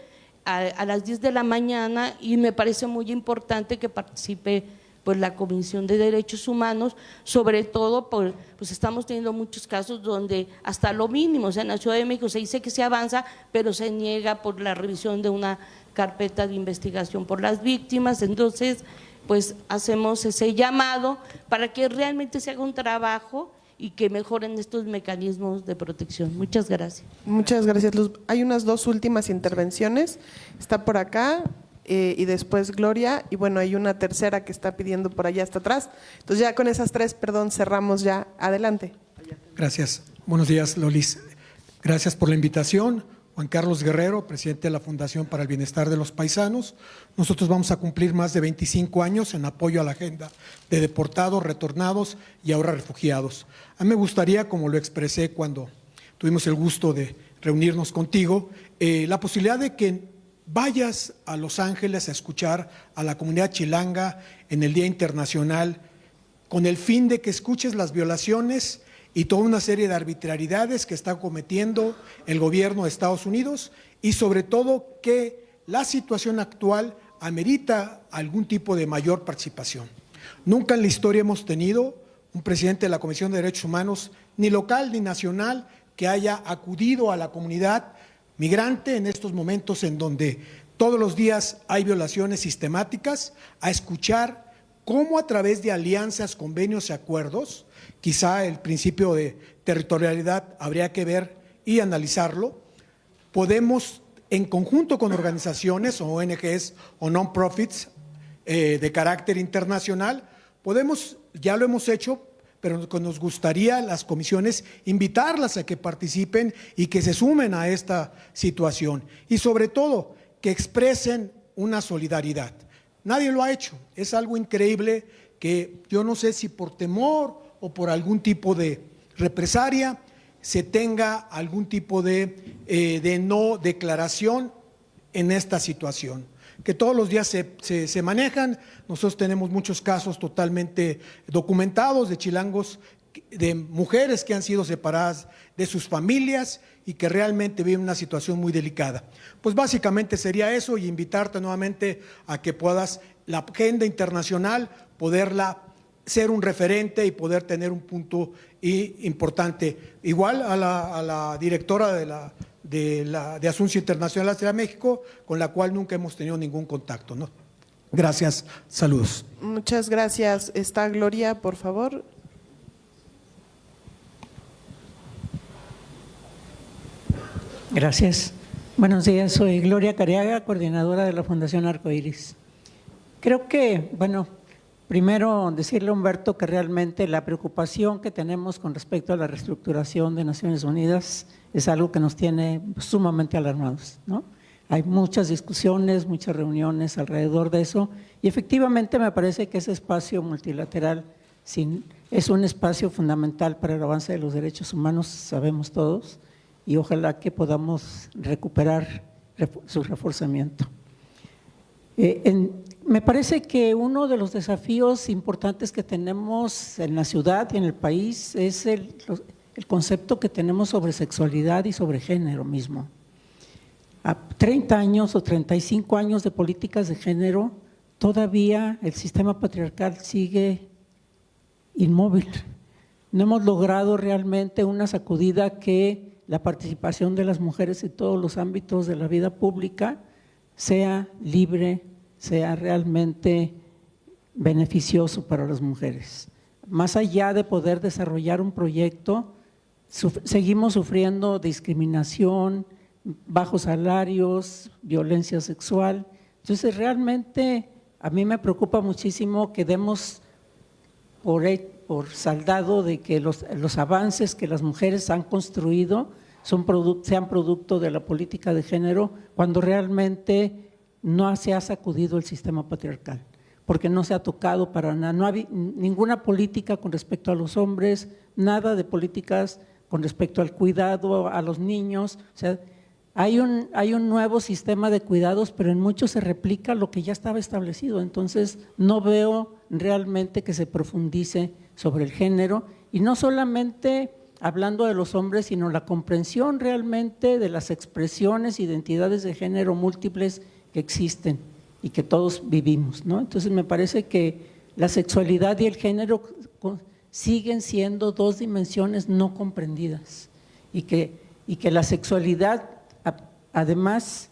a las 10 de la mañana y me parece muy importante que participe pues la Comisión de Derechos Humanos, sobre todo pues estamos teniendo muchos casos donde hasta lo mínimo, o sea, en la Ciudad de México se dice que se avanza, pero se niega por la revisión de una carpeta de investigación por las víctimas. Entonces, pues hacemos ese llamado para que realmente se haga un trabajo y que mejoren estos mecanismos de protección. Muchas gracias. Muchas gracias, Luz. Hay unas dos últimas intervenciones, está por acá y después Gloria, y bueno, hay una tercera que está pidiendo por allá hasta atrás. Entonces ya con esas tres, perdón, cerramos ya. Adelante. Gracias. Buenos días, Lolis. Gracias por la invitación. Juan Carlos Guerrero, presidente de la Fundación para el Bienestar de los Paisanos. Nosotros vamos a cumplir más de 25 años en apoyo a la agenda de deportados, retornados y ahora refugiados. A mí me gustaría, como lo expresé cuando tuvimos el gusto de reunirnos contigo, la posibilidad de que vayas a Los Ángeles a escuchar a la comunidad chilanga en el Día Internacional, con el fin de que escuches las violaciones y toda una serie de arbitrariedades que está cometiendo el gobierno de Estados Unidos y sobre todo que la situación actual amerita algún tipo de mayor participación. Nunca en la historia hemos tenido un presidente de la Comisión de Derechos Humanos, ni local ni nacional, que haya acudido a la comunidad migrante en estos momentos en donde todos los días hay violaciones sistemáticas, a escuchar cómo a través de alianzas, convenios y acuerdos, quizá el principio de territorialidad habría que ver y analizarlo, podemos en conjunto con organizaciones o ONGs o non-profits de carácter internacional, podemos, ya lo hemos hecho, pero nos gustaría las comisiones invitarlas a que participen y que se sumen a esta situación y sobre todo que expresen una solidaridad. Nadie lo ha hecho, es algo increíble que yo no sé si por temor o por algún tipo de represalia se tenga algún tipo de no declaración en esta situación, que todos los días se manejan. Nosotros tenemos muchos casos totalmente documentados de chilangos, de mujeres que han sido separadas de sus familias y que realmente viven una situación muy delicada. Pues básicamente sería eso y invitarte nuevamente a que puedas la agenda internacional, poderla ser un referente y poder tener un punto importante. Igual a la directora de Asunción Internacional de la Ciudad de México, con la cual nunca hemos tenido ningún contacto, ¿no? Gracias, saludos. Muchas gracias. Está Gloria, por favor. Gracias. Buenos días, soy Gloria Cariaga, coordinadora de la Fundación Arcoiris. Creo que, primero decirle a Humberto que realmente la preocupación que tenemos con respecto a la reestructuración de Naciones Unidas es algo que nos tiene sumamente alarmados, ¿no? Hay muchas discusiones, muchas reuniones alrededor de eso y efectivamente me parece que ese espacio multilateral es un espacio fundamental para el avance de los derechos humanos, sabemos todos, y ojalá que podamos recuperar su reforzamiento. Me parece que uno de los desafíos importantes que tenemos en la ciudad y en el país es el el concepto que tenemos sobre sexualidad y sobre género mismo. A 30 años o 35 años de políticas de género, todavía el sistema patriarcal sigue inmóvil. No hemos logrado realmente una sacudida que la participación de las mujeres en todos los ámbitos de la vida pública sea libre, sea realmente beneficioso para las mujeres. Más allá de poder desarrollar un proyecto, seguimos sufriendo discriminación, bajos salarios, violencia sexual. Entonces, realmente a mí me preocupa muchísimo que demos por saldado de que los avances que las mujeres han construido sean producto de la política de género, cuando realmente no se ha sacudido el sistema patriarcal, porque no se ha tocado para nada. No hay ninguna política con respecto a los hombres, nada de políticas con respecto al cuidado a los niños. O sea, hay un nuevo sistema de cuidados, pero en muchos se replica lo que ya estaba establecido. Entonces, no veo realmente que se profundice sobre el género, y no solamente hablando de los hombres, sino la comprensión realmente de las expresiones, identidades de género múltiples que existen y que todos vivimos, ¿no? Entonces, me parece que la sexualidad y el género siguen siendo dos dimensiones no comprendidas, y que la sexualidad, además,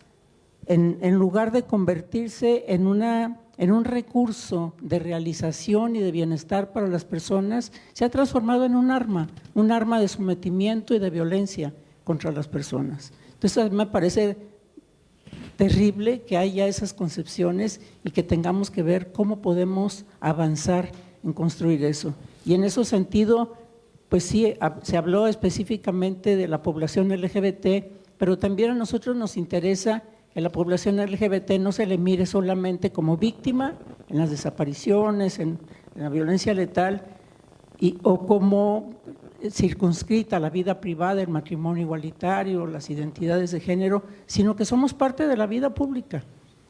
en lugar de convertirse en un recurso de realización y de bienestar para las personas, se ha transformado en un arma de sometimiento y de violencia contra las personas. Entonces, me parece terrible que haya esas concepciones y que tengamos que ver cómo podemos avanzar en construir eso. Y en ese sentido, pues sí, se habló específicamente de la población LGBT, pero también a nosotros nos interesa que la población LGBT no se le mire solamente como víctima en las desapariciones, en la violencia letal, o como circunscrita a la vida privada, el matrimonio igualitario, las identidades de género, sino que somos parte de la vida pública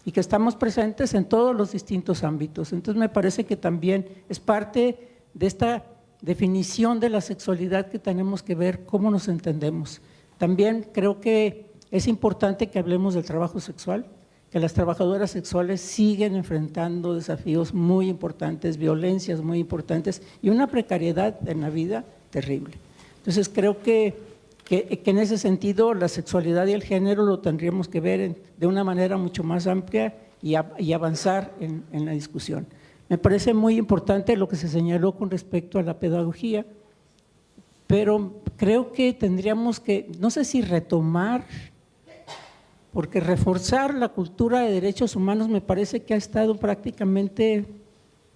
y que estamos presentes en todos los distintos ámbitos. Entonces, me parece que también es parte de esta definición de la sexualidad que tenemos que ver cómo nos entendemos. También creo que es importante que hablemos del trabajo sexual, que las trabajadoras sexuales siguen enfrentando desafíos muy importantes, violencias muy importantes y una precariedad en la vida terrible. Entonces, creo que en ese sentido la sexualidad y el género lo tendríamos que ver de una manera mucho más amplia y avanzar en la discusión. Me parece muy importante lo que se señaló con respecto a la pedagogía, pero creo que tendríamos que, no sé si retomar, porque reforzar la cultura de derechos humanos me parece que ha estado prácticamente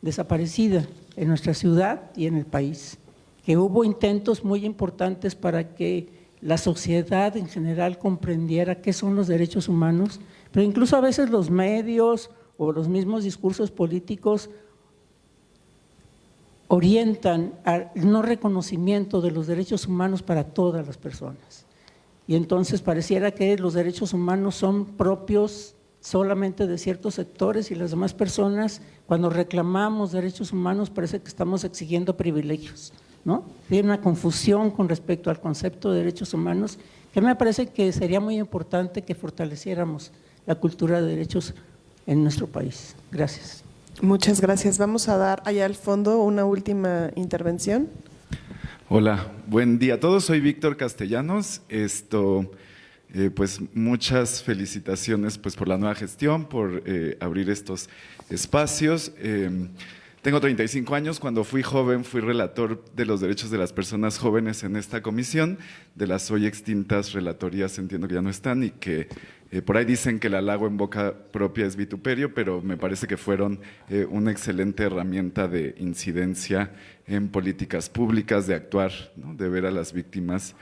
desaparecida en nuestra ciudad y en el país, que hubo intentos muy importantes para que la sociedad en general comprendiera qué son los derechos humanos, pero incluso a veces los medios o los mismos discursos políticos orientan al no reconocimiento de los derechos humanos para todas las personas. Y entonces pareciera que los derechos humanos son propios solamente de ciertos sectores y las demás personas, cuando reclamamos derechos humanos, parece que estamos exigiendo privilegios, ¿no? Hay una confusión con respecto al concepto de derechos humanos, que me parece que sería muy importante que fortaleciéramos la cultura de derechos en nuestro país. Gracias. Muchas gracias. Vamos a dar allá al fondo una última intervención. Hola, buen día a todos. Soy Víctor Castellanos. Pues muchas felicitaciones pues por la nueva gestión, por abrir estos espacios. Tengo 35 años. Cuando fui joven fui relator de los derechos de las personas jóvenes en esta comisión. De las hoy extintas relatorías entiendo que ya no están y que por ahí dicen que el halago en boca propia es vituperio, pero me parece que fueron una excelente herramienta de incidencia en políticas públicas, de actuar, ¿no? De ver a las víctimas.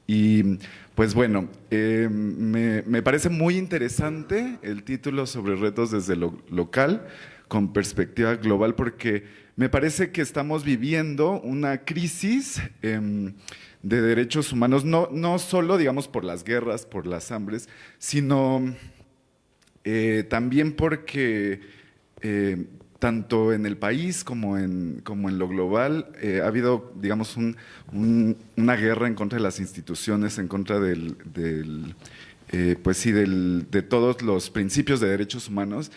Y pues bueno, me parece muy interesante el título sobre retos desde lo local con perspectiva global, porque me parece que estamos viviendo una crisis de derechos humanos, no solo, digamos, por las guerras, por las hambres, sino también porque tanto en el país como en lo global, ha habido, digamos, una guerra en contra de las instituciones, en contra pues sí, de todos los principios de derechos humanos.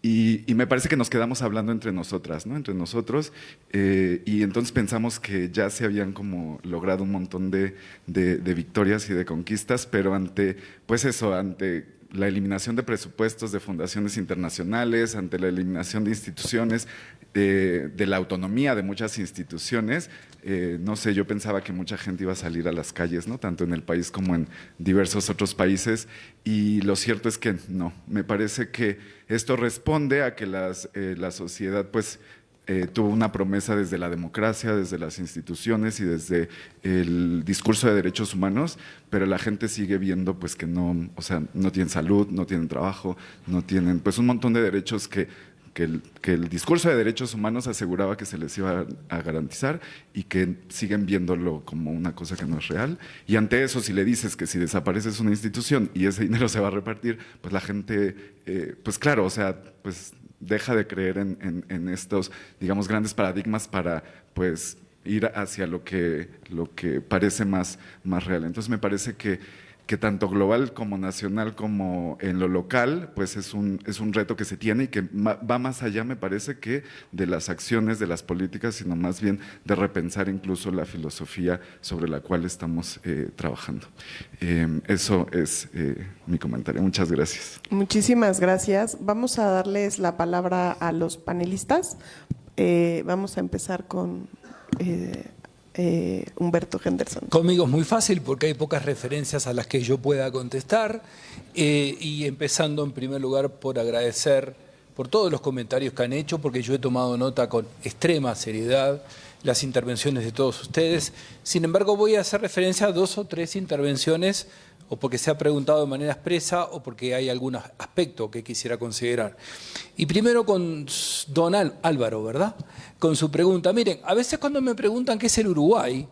Y me parece que nos quedamos hablando entre nosotras, ¿no? Entre nosotros, y entonces pensamos que ya se habían como logrado un montón de victorias y de conquistas, pero ante la eliminación de presupuestos de fundaciones internacionales, ante la eliminación de instituciones, de la autonomía de muchas instituciones, no sé, yo pensaba que mucha gente iba a salir a las calles, ¿no? Tanto en el país como en diversos otros países, y lo cierto es que no. Me parece que esto responde a que la sociedad pues tuvo una promesa desde la democracia, desde las instituciones y desde el discurso de derechos humanos, pero la gente sigue viendo pues que no, o sea, no tienen salud, no tienen trabajo, no tienen pues un montón de derechos que el discurso de derechos humanos aseguraba que se les iba a garantizar, y que siguen viéndolo como una cosa que no es real. Y ante eso, si le dices que si desapareces una institución y ese dinero se va a repartir, pues la gente, pues claro, o sea, pues deja de creer en estos, digamos, grandes paradigmas para pues ir hacia lo que parece más real. Entonces me parece que tanto global como nacional como en lo local, pues es un reto que se tiene y que va más allá, me parece, que de las acciones, de las políticas, sino más bien de repensar incluso la filosofía sobre la cual estamos trabajando. Eso es mi comentario. Muchas gracias. Muchísimas gracias. Vamos a darles la palabra a los panelistas. Vamos a empezar con Humberto Henderson. Conmigo es muy fácil porque hay pocas referencias a las que yo pueda contestar, y empezando en primer lugar por agradecer por todos los comentarios que han hecho, porque yo he tomado nota con extrema seriedad las intervenciones de todos ustedes. Sin embargo, voy a hacer referencia a 2 o 3 intervenciones, o porque se ha preguntado de manera expresa o porque hay algún aspecto que quisiera considerar. Y primero con don Álvaro, ¿verdad? Con su pregunta. Miren, a veces cuando me preguntan qué es el Uruguay,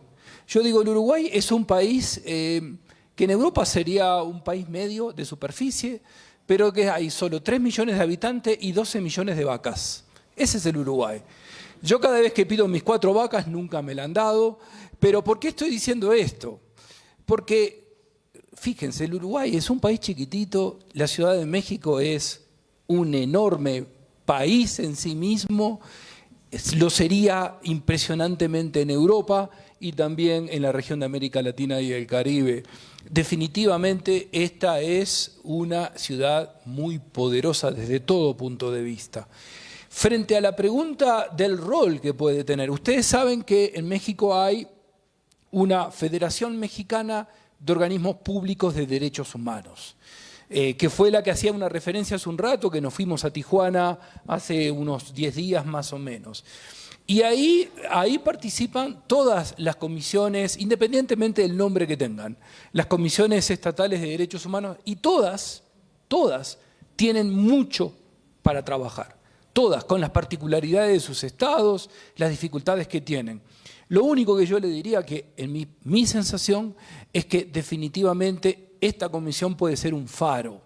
yo digo, el Uruguay es un país que en Europa sería un país medio de superficie, pero que hay solo 3 millones de habitantes y 12 millones de vacas. Ese es el Uruguay. Yo cada vez que pido mis 4 vacas nunca me la han dado, pero ¿por qué estoy diciendo esto? Porque fíjense, el Uruguay es un país chiquitito, la Ciudad de México es un enorme país en sí mismo, lo sería impresionantemente en Europa y también en la región de América Latina y el Caribe. Definitivamente esta es una ciudad muy poderosa desde todo punto de vista. Frente a la pregunta del rol que puede tener, ustedes saben que en México hay una Federación Mexicana de Organismos Públicos de Derechos Humanos, que fue la que hacía una referencia hace un rato, que nos fuimos a Tijuana hace unos 10 días más o menos. Y ahí participan todas las comisiones, independientemente del nombre que tengan, las comisiones estatales de derechos humanos, y todas tienen mucho para trabajar, todas con las particularidades de sus estados, las dificultades que tienen. Lo único que yo le diría que en mi sensación es que definitivamente esta comisión puede ser un faro,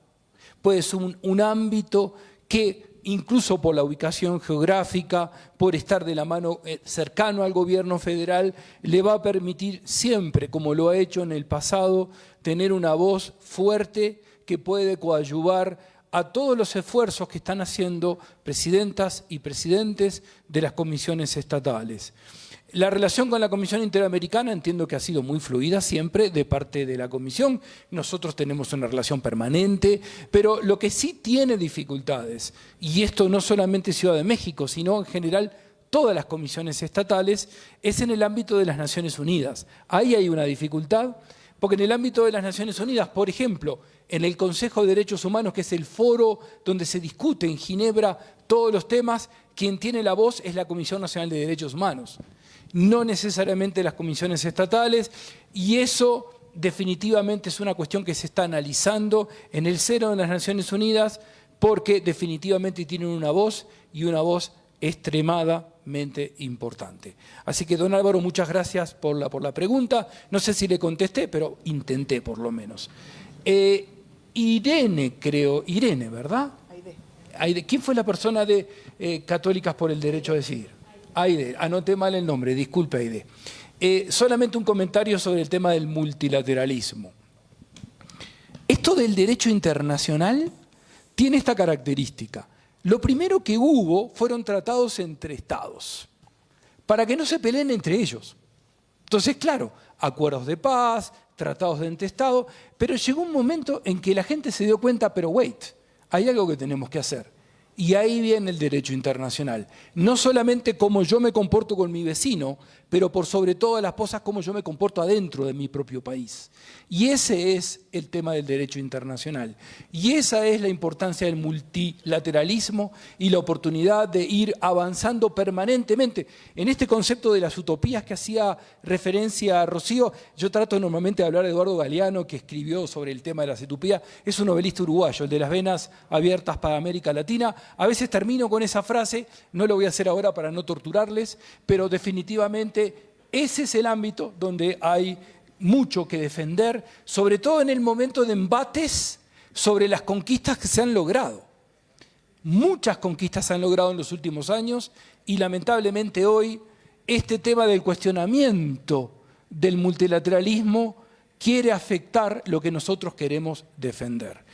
puede ser un ámbito que incluso por la ubicación geográfica, por estar de la mano cercano al gobierno federal, le va a permitir siempre, como lo ha hecho en el pasado, tener una voz fuerte que puede coadyuvar a todos los esfuerzos que están haciendo presidentas y presidentes de las comisiones estatales. La relación con la Comisión Interamericana entiendo que ha sido muy fluida siempre de parte de la Comisión. Nosotros tenemos una relación permanente, pero lo que sí tiene dificultades, y esto no solamente Ciudad de México, sino en general todas las comisiones estatales, es en el ámbito de las Naciones Unidas. Ahí hay una dificultad, porque en el ámbito de las Naciones Unidas, por ejemplo, en el Consejo de Derechos Humanos, que es el foro donde se discute en Ginebra todos los temas, quien tiene la voz es la Comisión Nacional de Derechos Humanos, no necesariamente las comisiones estatales, y eso definitivamente es una cuestión que se está analizando en el seno de las Naciones Unidas, porque definitivamente tienen una voz, y una voz extremadamente importante. Así que, don Álvaro, muchas gracias por la pregunta. No sé si le contesté, pero intenté por lo menos. Irene, ¿verdad? Aide, ¿quién fue la persona de Católicas por el Derecho a Decidir? Aide, anoté mal el nombre, disculpe Aide. Solamente un comentario sobre el tema del multilateralismo. Esto del derecho internacional tiene esta característica. Lo primero que hubo fueron tratados entre estados, para que no se peleen entre ellos. Entonces, claro, acuerdos de paz, tratados de entre estados, pero llegó un momento en que la gente se dio cuenta, pero wait, hay algo que tenemos que hacer. Y ahí viene el derecho internacional. No solamente cómo yo me comporto con mi vecino, pero por sobre todas las cosas cómo yo me comporto adentro de mi propio país. Y ese es el tema del derecho internacional. Y esa es la importancia del multilateralismo y la oportunidad de ir avanzando permanentemente. En este concepto de las utopías que hacía referencia a Rocío, yo trato normalmente de hablar de Eduardo Galeano, que escribió sobre el tema de las utopías. Es un novelista uruguayo, el de las venas abiertas para América Latina. A veces termino con esa frase, no lo voy a hacer ahora para no torturarles, pero definitivamente ese es el ámbito donde hay mucho que defender, sobre todo en el momento de embates sobre las conquistas que se han logrado. Muchas conquistas se han logrado en los últimos años y lamentablemente hoy este tema del cuestionamiento del multilateralismo quiere afectar lo que nosotros queremos defender.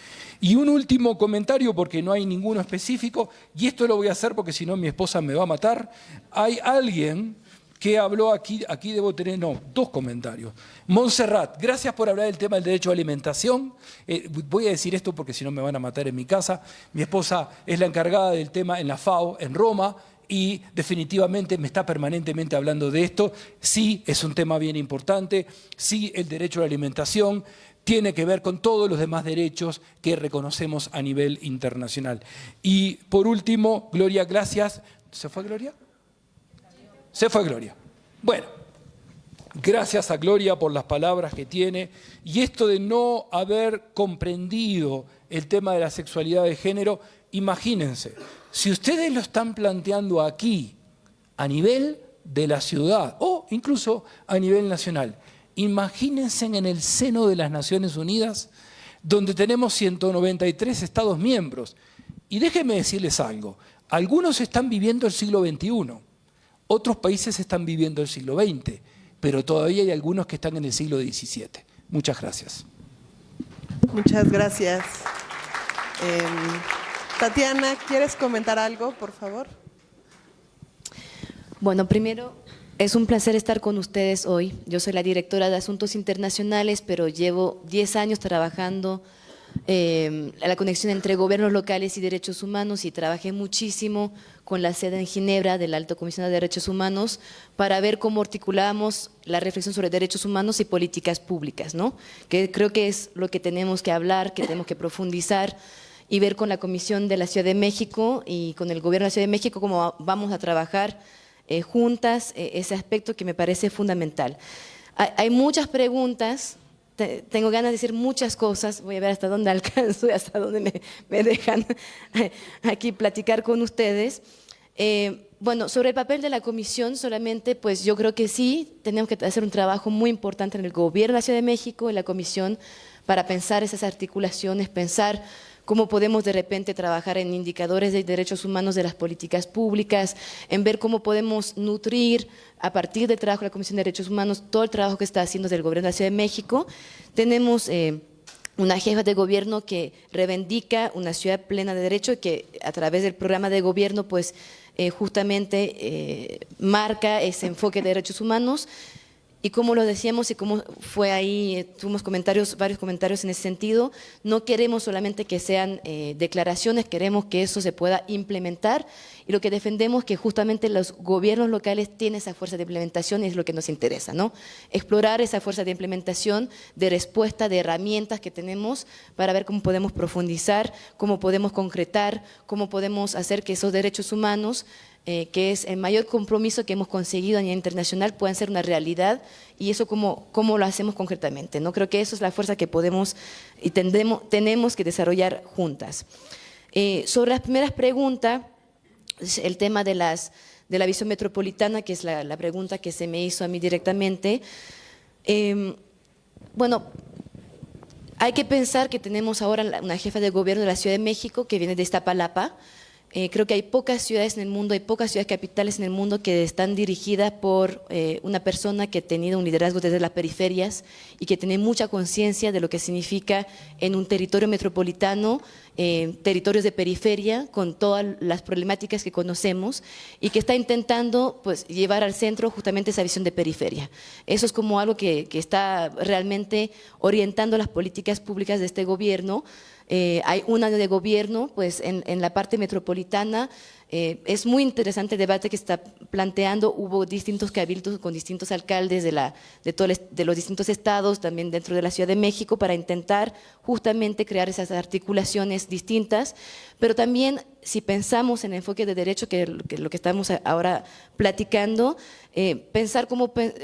Y un último comentario, porque no hay ninguno específico, y esto lo voy a hacer porque si no mi esposa me va a matar. Hay alguien que habló aquí debo tener, dos comentarios. Montserrat, gracias por hablar del tema del derecho a alimentación. Voy a decir esto porque si no me van a matar en mi casa. Mi esposa es la encargada del tema en la FAO, en Roma, y definitivamente me está permanentemente hablando de esto. Sí, es un tema bien importante. Sí, el derecho a la alimentación tiene que ver con todos los demás derechos que reconocemos a nivel internacional. Y por último, Gloria, gracias. ¿Se fue Gloria? Se fue Gloria. Bueno, gracias a Gloria por las palabras que tiene. Y esto de no haber comprendido el tema de la sexualidad de género, imagínense, si ustedes lo están planteando aquí, a nivel de la ciudad o incluso a nivel nacional, imagínense en el seno de las Naciones Unidas, donde tenemos 193 Estados miembros. Y déjenme decirles algo, algunos están viviendo el siglo XXI, otros países están viviendo el siglo XX, pero todavía hay algunos que están en el siglo XVII. Muchas gracias. Muchas gracias. Tatiana, ¿quieres comentar algo, por favor? Bueno, primero, es un placer estar con ustedes hoy. Yo soy la directora de Asuntos Internacionales, pero llevo 10 años trabajando en la conexión entre gobiernos locales y derechos humanos y trabajé muchísimo con la sede en Ginebra del Alto Comisionado de Derechos Humanos para ver cómo articulamos la reflexión sobre derechos humanos y políticas públicas, ¿no? Que creo que es lo que tenemos que hablar, que tenemos que profundizar y ver con la Comisión de la Ciudad de México y con el Gobierno de la Ciudad de México cómo vamos a trabajar juntas ese aspecto que me parece fundamental. Hay muchas preguntas, tengo ganas de decir muchas cosas, voy a ver hasta dónde alcanzo y hasta dónde me dejan aquí platicar con ustedes. Bueno, sobre el papel de la Comisión solamente, pues yo creo que sí, tenemos que hacer un trabajo muy importante en el Gobierno de la Ciudad de México, en la Comisión, para pensar esas articulaciones, pensar cómo podemos de repente trabajar en indicadores de derechos humanos de las políticas públicas, en ver cómo podemos nutrir a partir del trabajo de la Comisión de Derechos Humanos todo el trabajo que está haciendo desde el Gobierno de la Ciudad de México. Tenemos una jefa de gobierno que reivindica una ciudad plena de derecho y que a través del programa de gobierno pues justamente marca ese enfoque de derechos humanos. Y como lo decíamos y como fue ahí, tuvimos varios comentarios en ese sentido, no queremos solamente que sean declaraciones, queremos que eso se pueda implementar y lo que defendemos es que justamente los gobiernos locales tienen esa fuerza de implementación y es lo que nos interesa, ¿no? Explorar esa fuerza de implementación, de respuesta, de herramientas que tenemos para ver cómo podemos profundizar, cómo podemos concretar, cómo podemos hacer que esos derechos humanos que es el mayor compromiso que hemos conseguido a nivel internacional, puedan ser una realidad y eso cómo lo hacemos concretamente, ¿no? Creo que eso es la fuerza que podemos y tenemos que desarrollar juntas. Sobre las primeras preguntas, el tema de la visión metropolitana, que es la pregunta que se me hizo a mí directamente. Bueno, Hay que pensar que tenemos ahora una jefa de gobierno de la Ciudad de México que viene de Iztapalapa. Creo que hay pocas ciudades en el mundo, hay pocas ciudades capitales en el mundo que están dirigidas por una persona que ha tenido un liderazgo desde las periferias y que tiene mucha conciencia de lo que significa en un territorio metropolitano, territorios de periferia, con todas las problemáticas que conocemos y que está intentando pues, llevar al centro justamente esa visión de periferia. Eso es como algo que está realmente orientando las políticas públicas de este gobierno. Hay un año de gobierno pues, en la parte metropolitana. Es muy interesante el debate que está planteando. Hubo distintos cabildos con distintos alcaldes de los distintos estados, también dentro de la Ciudad de México, para intentar justamente crear esas articulaciones distintas. Pero también, si pensamos en el enfoque de derecho, que es lo que estamos ahora platicando, pensar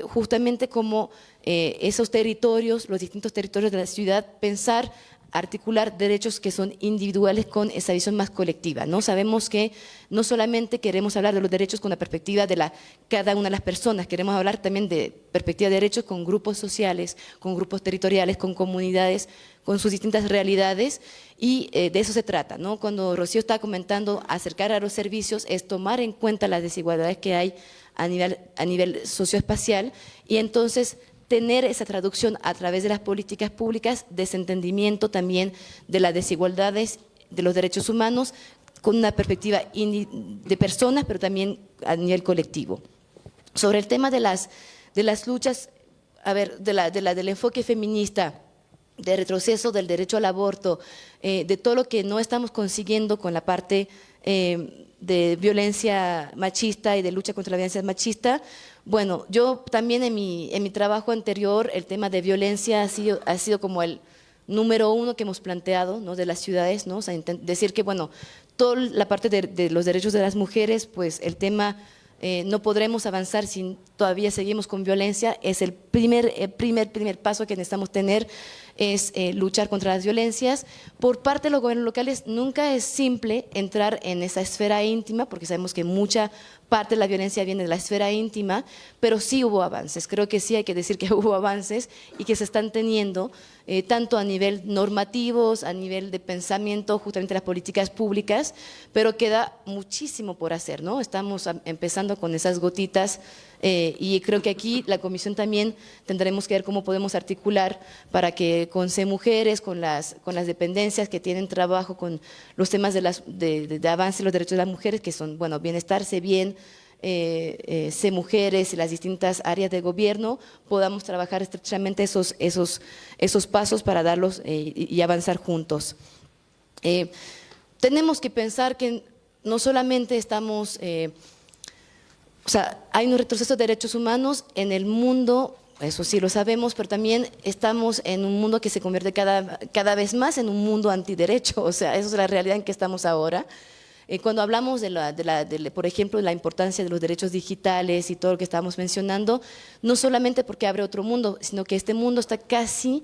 justamente cómo esos territorios, los distintos territorios de la ciudad, pensar articular derechos que son individuales con esa visión más colectiva, ¿no? Sabemos que no solamente queremos hablar de los derechos con la perspectiva de cada una de las personas, queremos hablar también de perspectiva de derechos con grupos sociales, con grupos territoriales, con comunidades, con sus distintas realidades, y de eso se trata, ¿no? Cuando Rocío está comentando acercar a los servicios, es tomar en cuenta las desigualdades que hay a nivel socioespacial, y entonces tener esa traducción a través de las políticas públicas, desentendimiento también de las desigualdades de los derechos humanos, con una perspectiva de personas, pero también a nivel colectivo. Sobre el tema de las luchas, del enfoque feminista, de retroceso del derecho al aborto, de todo lo que no estamos consiguiendo con la parte de violencia machista y de lucha contra la violencia machista. Bueno, yo también en mi trabajo anterior, el tema de violencia ha sido como el número uno que hemos planteado, ¿no? De las ciudades, ¿no? O sea, decir que, bueno, toda la parte de los derechos de las mujeres, pues el tema no podremos avanzar si todavía seguimos con violencia. Es el primer paso que necesitamos tener, es luchar contra las violencias. Por parte de los gobiernos locales nunca es simple entrar en esa esfera íntima, porque sabemos que mucha parte de la violencia viene de la esfera íntima, pero sí hubo avances. Creo que sí hay que decir que hubo avances y que se están teniendo, tanto a nivel normativos, a nivel de pensamiento, justamente las políticas públicas, pero queda muchísimo por hacer, ¿no? Estamos empezando con esas gotitas y creo que aquí la comisión también tendremos que ver cómo podemos articular para que con CEMujeres, con las dependencias que tienen trabajo con los temas de avance de los derechos de las mujeres, que son, bueno, bienestar, bien, CEMujeres y las distintas áreas de gobierno, podamos trabajar estrechamente esos pasos para darlos y avanzar juntos. Tenemos que pensar que no solamente estamos… o sea, hay un retroceso de derechos humanos en el mundo, eso sí lo sabemos, pero también estamos en un mundo que se convierte cada vez más en un mundo antiderecho, o sea, esa es la realidad en que estamos ahora. Cuando hablamos por ejemplo, de la importancia de los derechos digitales y todo lo que estábamos mencionando, no solamente porque abre otro mundo, sino que este mundo está casi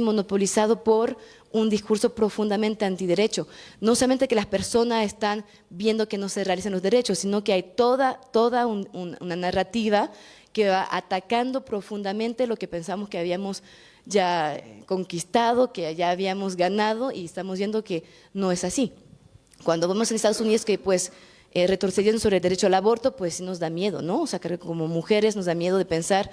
monopolizado por un discurso profundamente antiderecho. No solamente que las personas están viendo que no se realicen los derechos, sino que hay toda una narrativa que va atacando profundamente lo que pensamos que habíamos ya conquistado, que ya habíamos ganado, y estamos viendo que no es así. Cuando vemos en Estados Unidos que pues retrocediendo sobre el derecho al aborto, pues sí nos da miedo, ¿no? O sea, que como mujeres nos da miedo de pensar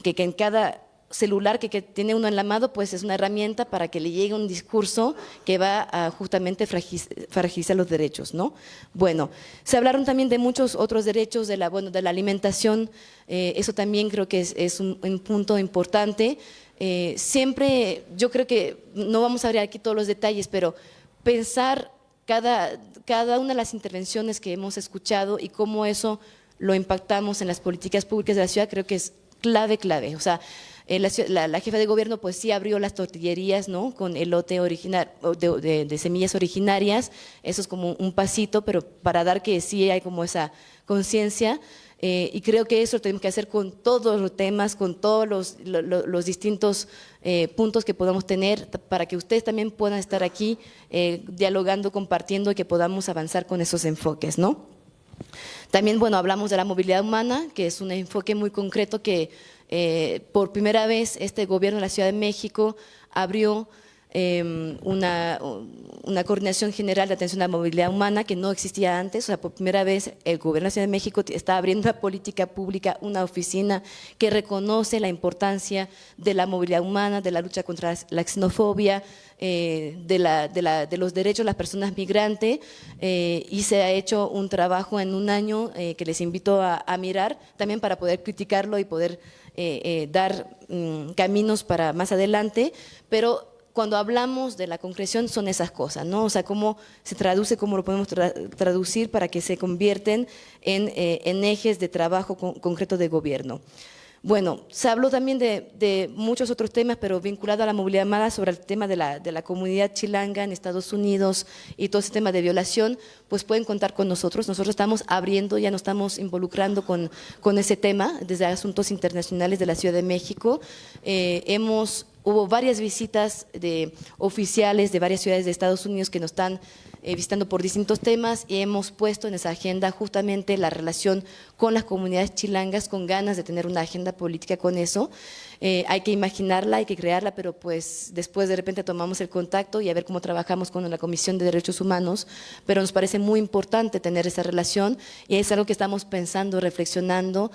que en cada celular que tiene uno en la mano, pues es una herramienta para que le llegue un discurso que va a justamente fragilizar los derechos, ¿no? Bueno, se hablaron también de muchos otros derechos, de la alimentación, eso también creo que es un punto importante. Siempre, yo creo que no vamos a abrir aquí todos los detalles, pero pensar cada una de las intervenciones que hemos escuchado y cómo eso lo impactamos en las políticas públicas de la ciudad, creo que es clave. O sea, la jefa de gobierno pues sí abrió las tortillerías, ¿no? Con elote original, de semillas originarias, eso es como un pasito, pero para dar que sí hay como esa conciencia. Y creo que eso lo tenemos que hacer con todos los temas, con todos los distintos puntos que podamos tener, para que ustedes también puedan estar aquí dialogando, compartiendo, y que podamos avanzar con esos enfoques, ¿no? También, bueno, hablamos de la movilidad humana, que es un enfoque muy concreto que por primera vez este gobierno de la Ciudad de México abrió una coordinación general de atención a la movilidad humana que no existía antes. O sea, por primera vez el Gobierno de la Ciudad de México está abriendo una política pública, una oficina que reconoce la importancia de la movilidad humana, de la lucha contra la xenofobia, de los derechos de las personas migrantes, y se ha hecho un trabajo en un año que les invito a mirar también para poder criticarlo y poder dar caminos para más adelante, pero cuando hablamos de la concreción son esas cosas, ¿no? O sea, cómo se traduce, cómo lo podemos traducir para que se convierten en ejes de trabajo concreto de gobierno. Bueno, se habló también de muchos otros temas, pero vinculado a la movilidad humana, sobre el tema de la comunidad chilanga en Estados Unidos y todo ese tema de violación, pues pueden contar con nosotros. Nosotros estamos abriendo, ya nos estamos involucrando con ese tema desde Asuntos Internacionales de la Ciudad de México. Hubo varias visitas de oficiales de varias ciudades de Estados Unidos que nos están visitando por distintos temas, y hemos puesto en esa agenda justamente la relación con las comunidades chilangas, con ganas de tener una agenda política con eso. Hay que imaginarla, hay que crearla, pero pues después de repente tomamos el contacto y a ver cómo trabajamos con la Comisión de Derechos Humanos, pero nos parece muy importante tener esa relación y es algo que estamos pensando, reflexionando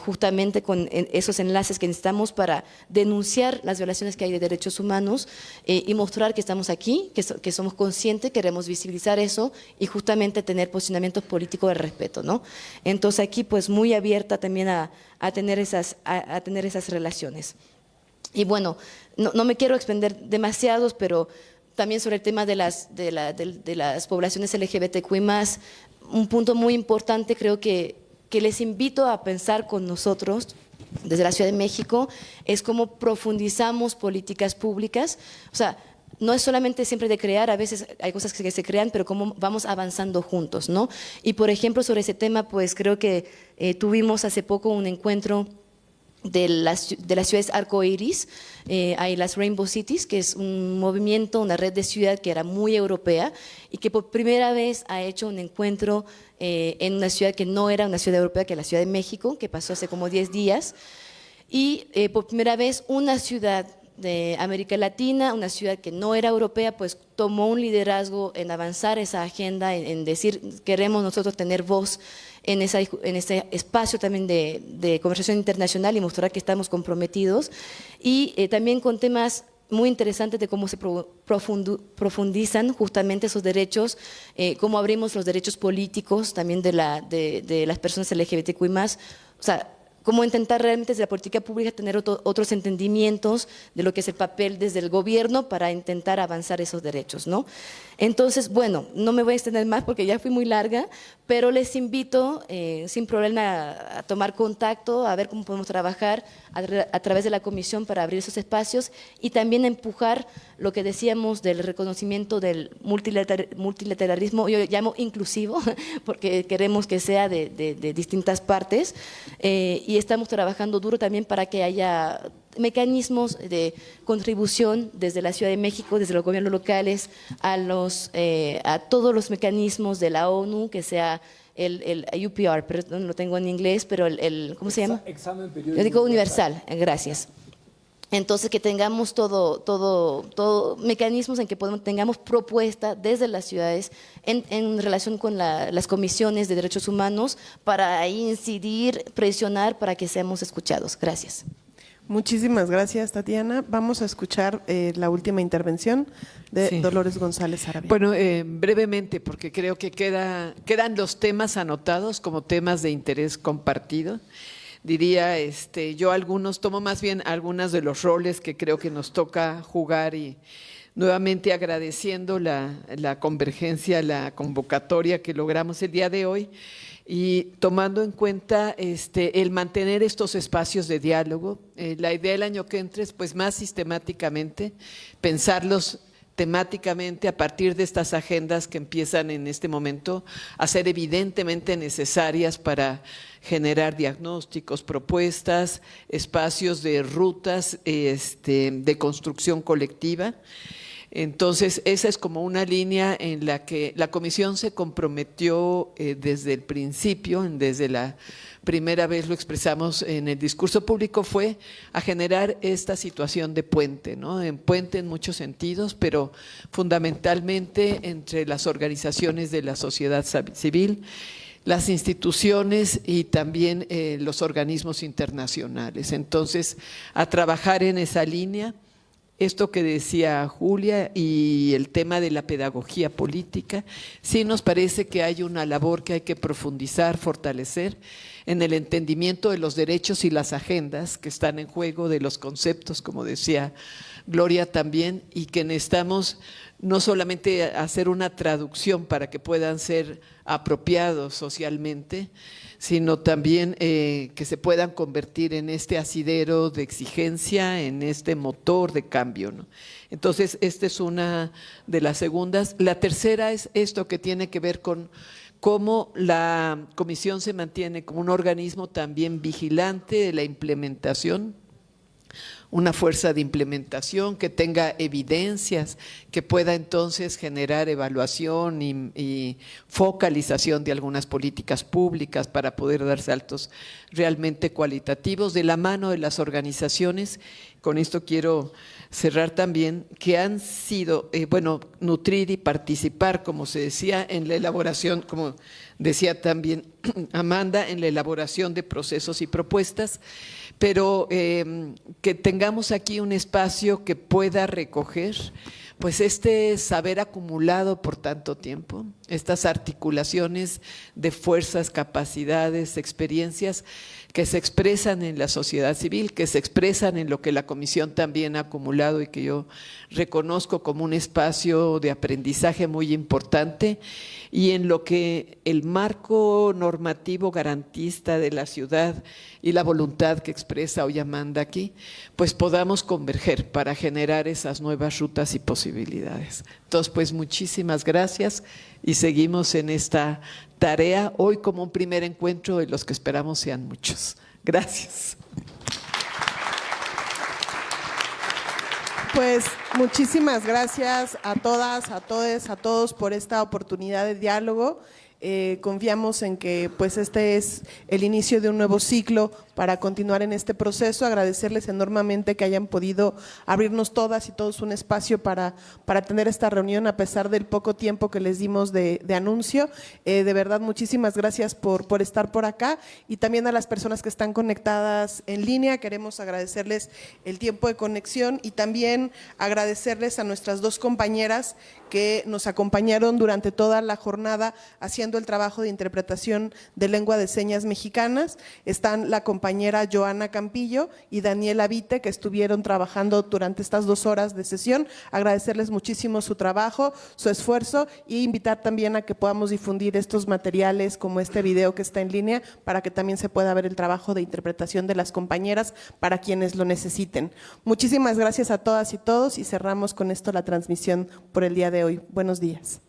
justamente con esos enlaces que necesitamos para denunciar las violaciones que hay de derechos humanos y mostrar que estamos aquí, que somos conscientes, queremos visibilizar eso y justamente tener posicionamientos políticos de respeto, ¿no? Entonces aquí pues muy abierta también a tener esas relaciones. Y bueno, no me quiero extender demasiados, pero también sobre el tema de las poblaciones LGBTQI+, un punto muy importante creo que les invito a pensar con nosotros desde la Ciudad de México es cómo profundizamos políticas públicas. O sea, no es solamente siempre de crear, a veces hay cosas que se crean, pero cómo vamos avanzando juntos, ¿no? Y por ejemplo, sobre ese tema, pues creo que tuvimos hace poco un encuentro de las ciudades arcoíris, hay las Rainbow Cities, que es un movimiento, una red de ciudad que era muy europea y que por primera vez ha hecho un encuentro en una ciudad que no era una ciudad europea, que es la Ciudad de México, que pasó hace como 10 días, y por primera vez una ciudad de América Latina, una ciudad que no era europea, pues tomó un liderazgo en avanzar esa agenda, en decir, queremos nosotros tener voz en ese espacio también de conversación internacional y mostrar que estamos comprometidos, y también con temas muy interesantes de cómo se profundizan justamente esos derechos, cómo abrimos los derechos políticos también de las personas LGBTQI+, o sea, cómo intentar realmente desde la política pública tener otros entendimientos de lo que es el papel desde el gobierno para intentar avanzar esos derechos, ¿no? Entonces, bueno, no me voy a extender más porque ya fui muy larga, pero les invito sin problema a tomar contacto, a ver cómo podemos trabajar a través de la comisión para abrir esos espacios y también empujar lo que decíamos del reconocimiento del multilateralismo, yo llamo inclusivo, porque queremos que sea de distintas partes, y estamos trabajando duro también para que haya mecanismos de contribución desde la Ciudad de México, desde los gobiernos locales, a todos los mecanismos de la ONU, que sea el UPR, pero no lo tengo en inglés, pero ¿cómo se llama? Examen periódico universal, gracias. Entonces, que tengamos todo mecanismos en que tengamos propuestas desde las ciudades en relación con las comisiones de derechos humanos para incidir, presionar para que seamos escuchados. Gracias. Muchísimas gracias, Tatiana. Vamos a escuchar la última intervención de Dolores González Arabia. Bueno, brevemente, porque creo que quedan los temas anotados como temas de interés compartido. Diría, yo tomo más bien algunos de los roles que creo que nos toca jugar y nuevamente agradeciendo la convergencia, la convocatoria que logramos el día de hoy y tomando en cuenta el mantener estos espacios de diálogo. La idea del año que entra es pues más sistemáticamente pensarlos temáticamente a partir de estas agendas que empiezan en este momento a ser evidentemente necesarias para generar diagnósticos, propuestas, espacios de rutas de construcción colectiva. Entonces, esa es como una línea en la que la Comisión se comprometió desde el principio, desde la primera vez lo expresamos en el discurso público, fue a generar esta situación de puente, ¿no? En puente en muchos sentidos, pero fundamentalmente entre las organizaciones de la sociedad civil, las instituciones y también los organismos internacionales. Entonces, a trabajar en esa línea. Esto que decía Julia y el tema de la pedagogía política, sí nos parece que hay una labor que hay que profundizar, fortalecer en el entendimiento de los derechos y las agendas que están en juego, de los conceptos, como decía Gloria también, y que necesitamos no solamente hacer una traducción para que puedan ser apropiados socialmente, sino también que se puedan convertir en este asidero de exigencia, en este motor de cambio, ¿no? Entonces, esta es una de las segundas. La tercera es esto que tiene que ver con cómo la Comisión se mantiene como un organismo también vigilante de la implementación, una fuerza de implementación que tenga evidencias, que pueda entonces generar evaluación y focalización de algunas políticas públicas para poder dar saltos realmente cualitativos de la mano de las organizaciones. Con esto quiero cerrar también, que han sido, nutrir y participar, como se decía, en la elaboración, como decía también Amanda, en la elaboración de procesos y propuestas, pero que tengamos aquí un espacio que pueda recoger pues este saber acumulado por tanto tiempo, estas articulaciones de fuerzas, capacidades, experiencias que se expresan en la sociedad civil, que se expresan en lo que la Comisión también ha acumulado y que yo reconozco como un espacio de aprendizaje muy importante, y en lo que el marco normativo garantista de la ciudad y la voluntad que expresa hoy Amanda aquí, pues podamos converger para generar esas nuevas rutas y posibilidades. Entonces, pues muchísimas gracias y seguimos en esta tarea hoy como un primer encuentro de los que esperamos sean muchos. Gracias. Pues muchísimas gracias a todas, a todos, a todos por esta oportunidad de diálogo. Confiamos en que pues este es el inicio de un nuevo ciclo para continuar en este proceso. Agradecerles enormemente que hayan podido abrirnos todas y todos un espacio para tener esta reunión a pesar del poco tiempo que les dimos de anuncio. De verdad, muchísimas gracias por estar por acá, y también a las personas que están conectadas en línea. Queremos agradecerles el tiempo de conexión y también agradecerles a nuestras dos compañeras que nos acompañaron durante toda la jornada haciendo el trabajo de interpretación de lengua de señas mexicanas. Están la compañera Joana Campillo y Daniela Vite, que estuvieron trabajando durante estas 2 horas de sesión. Agradecerles muchísimo su trabajo, su esfuerzo, e invitar también a que podamos difundir estos materiales como este video que está en línea para que también se pueda ver el trabajo de interpretación de las compañeras para quienes lo necesiten. Muchísimas gracias a todas y todos, y cerramos con esto la transmisión por el día de hoy. Buenos días.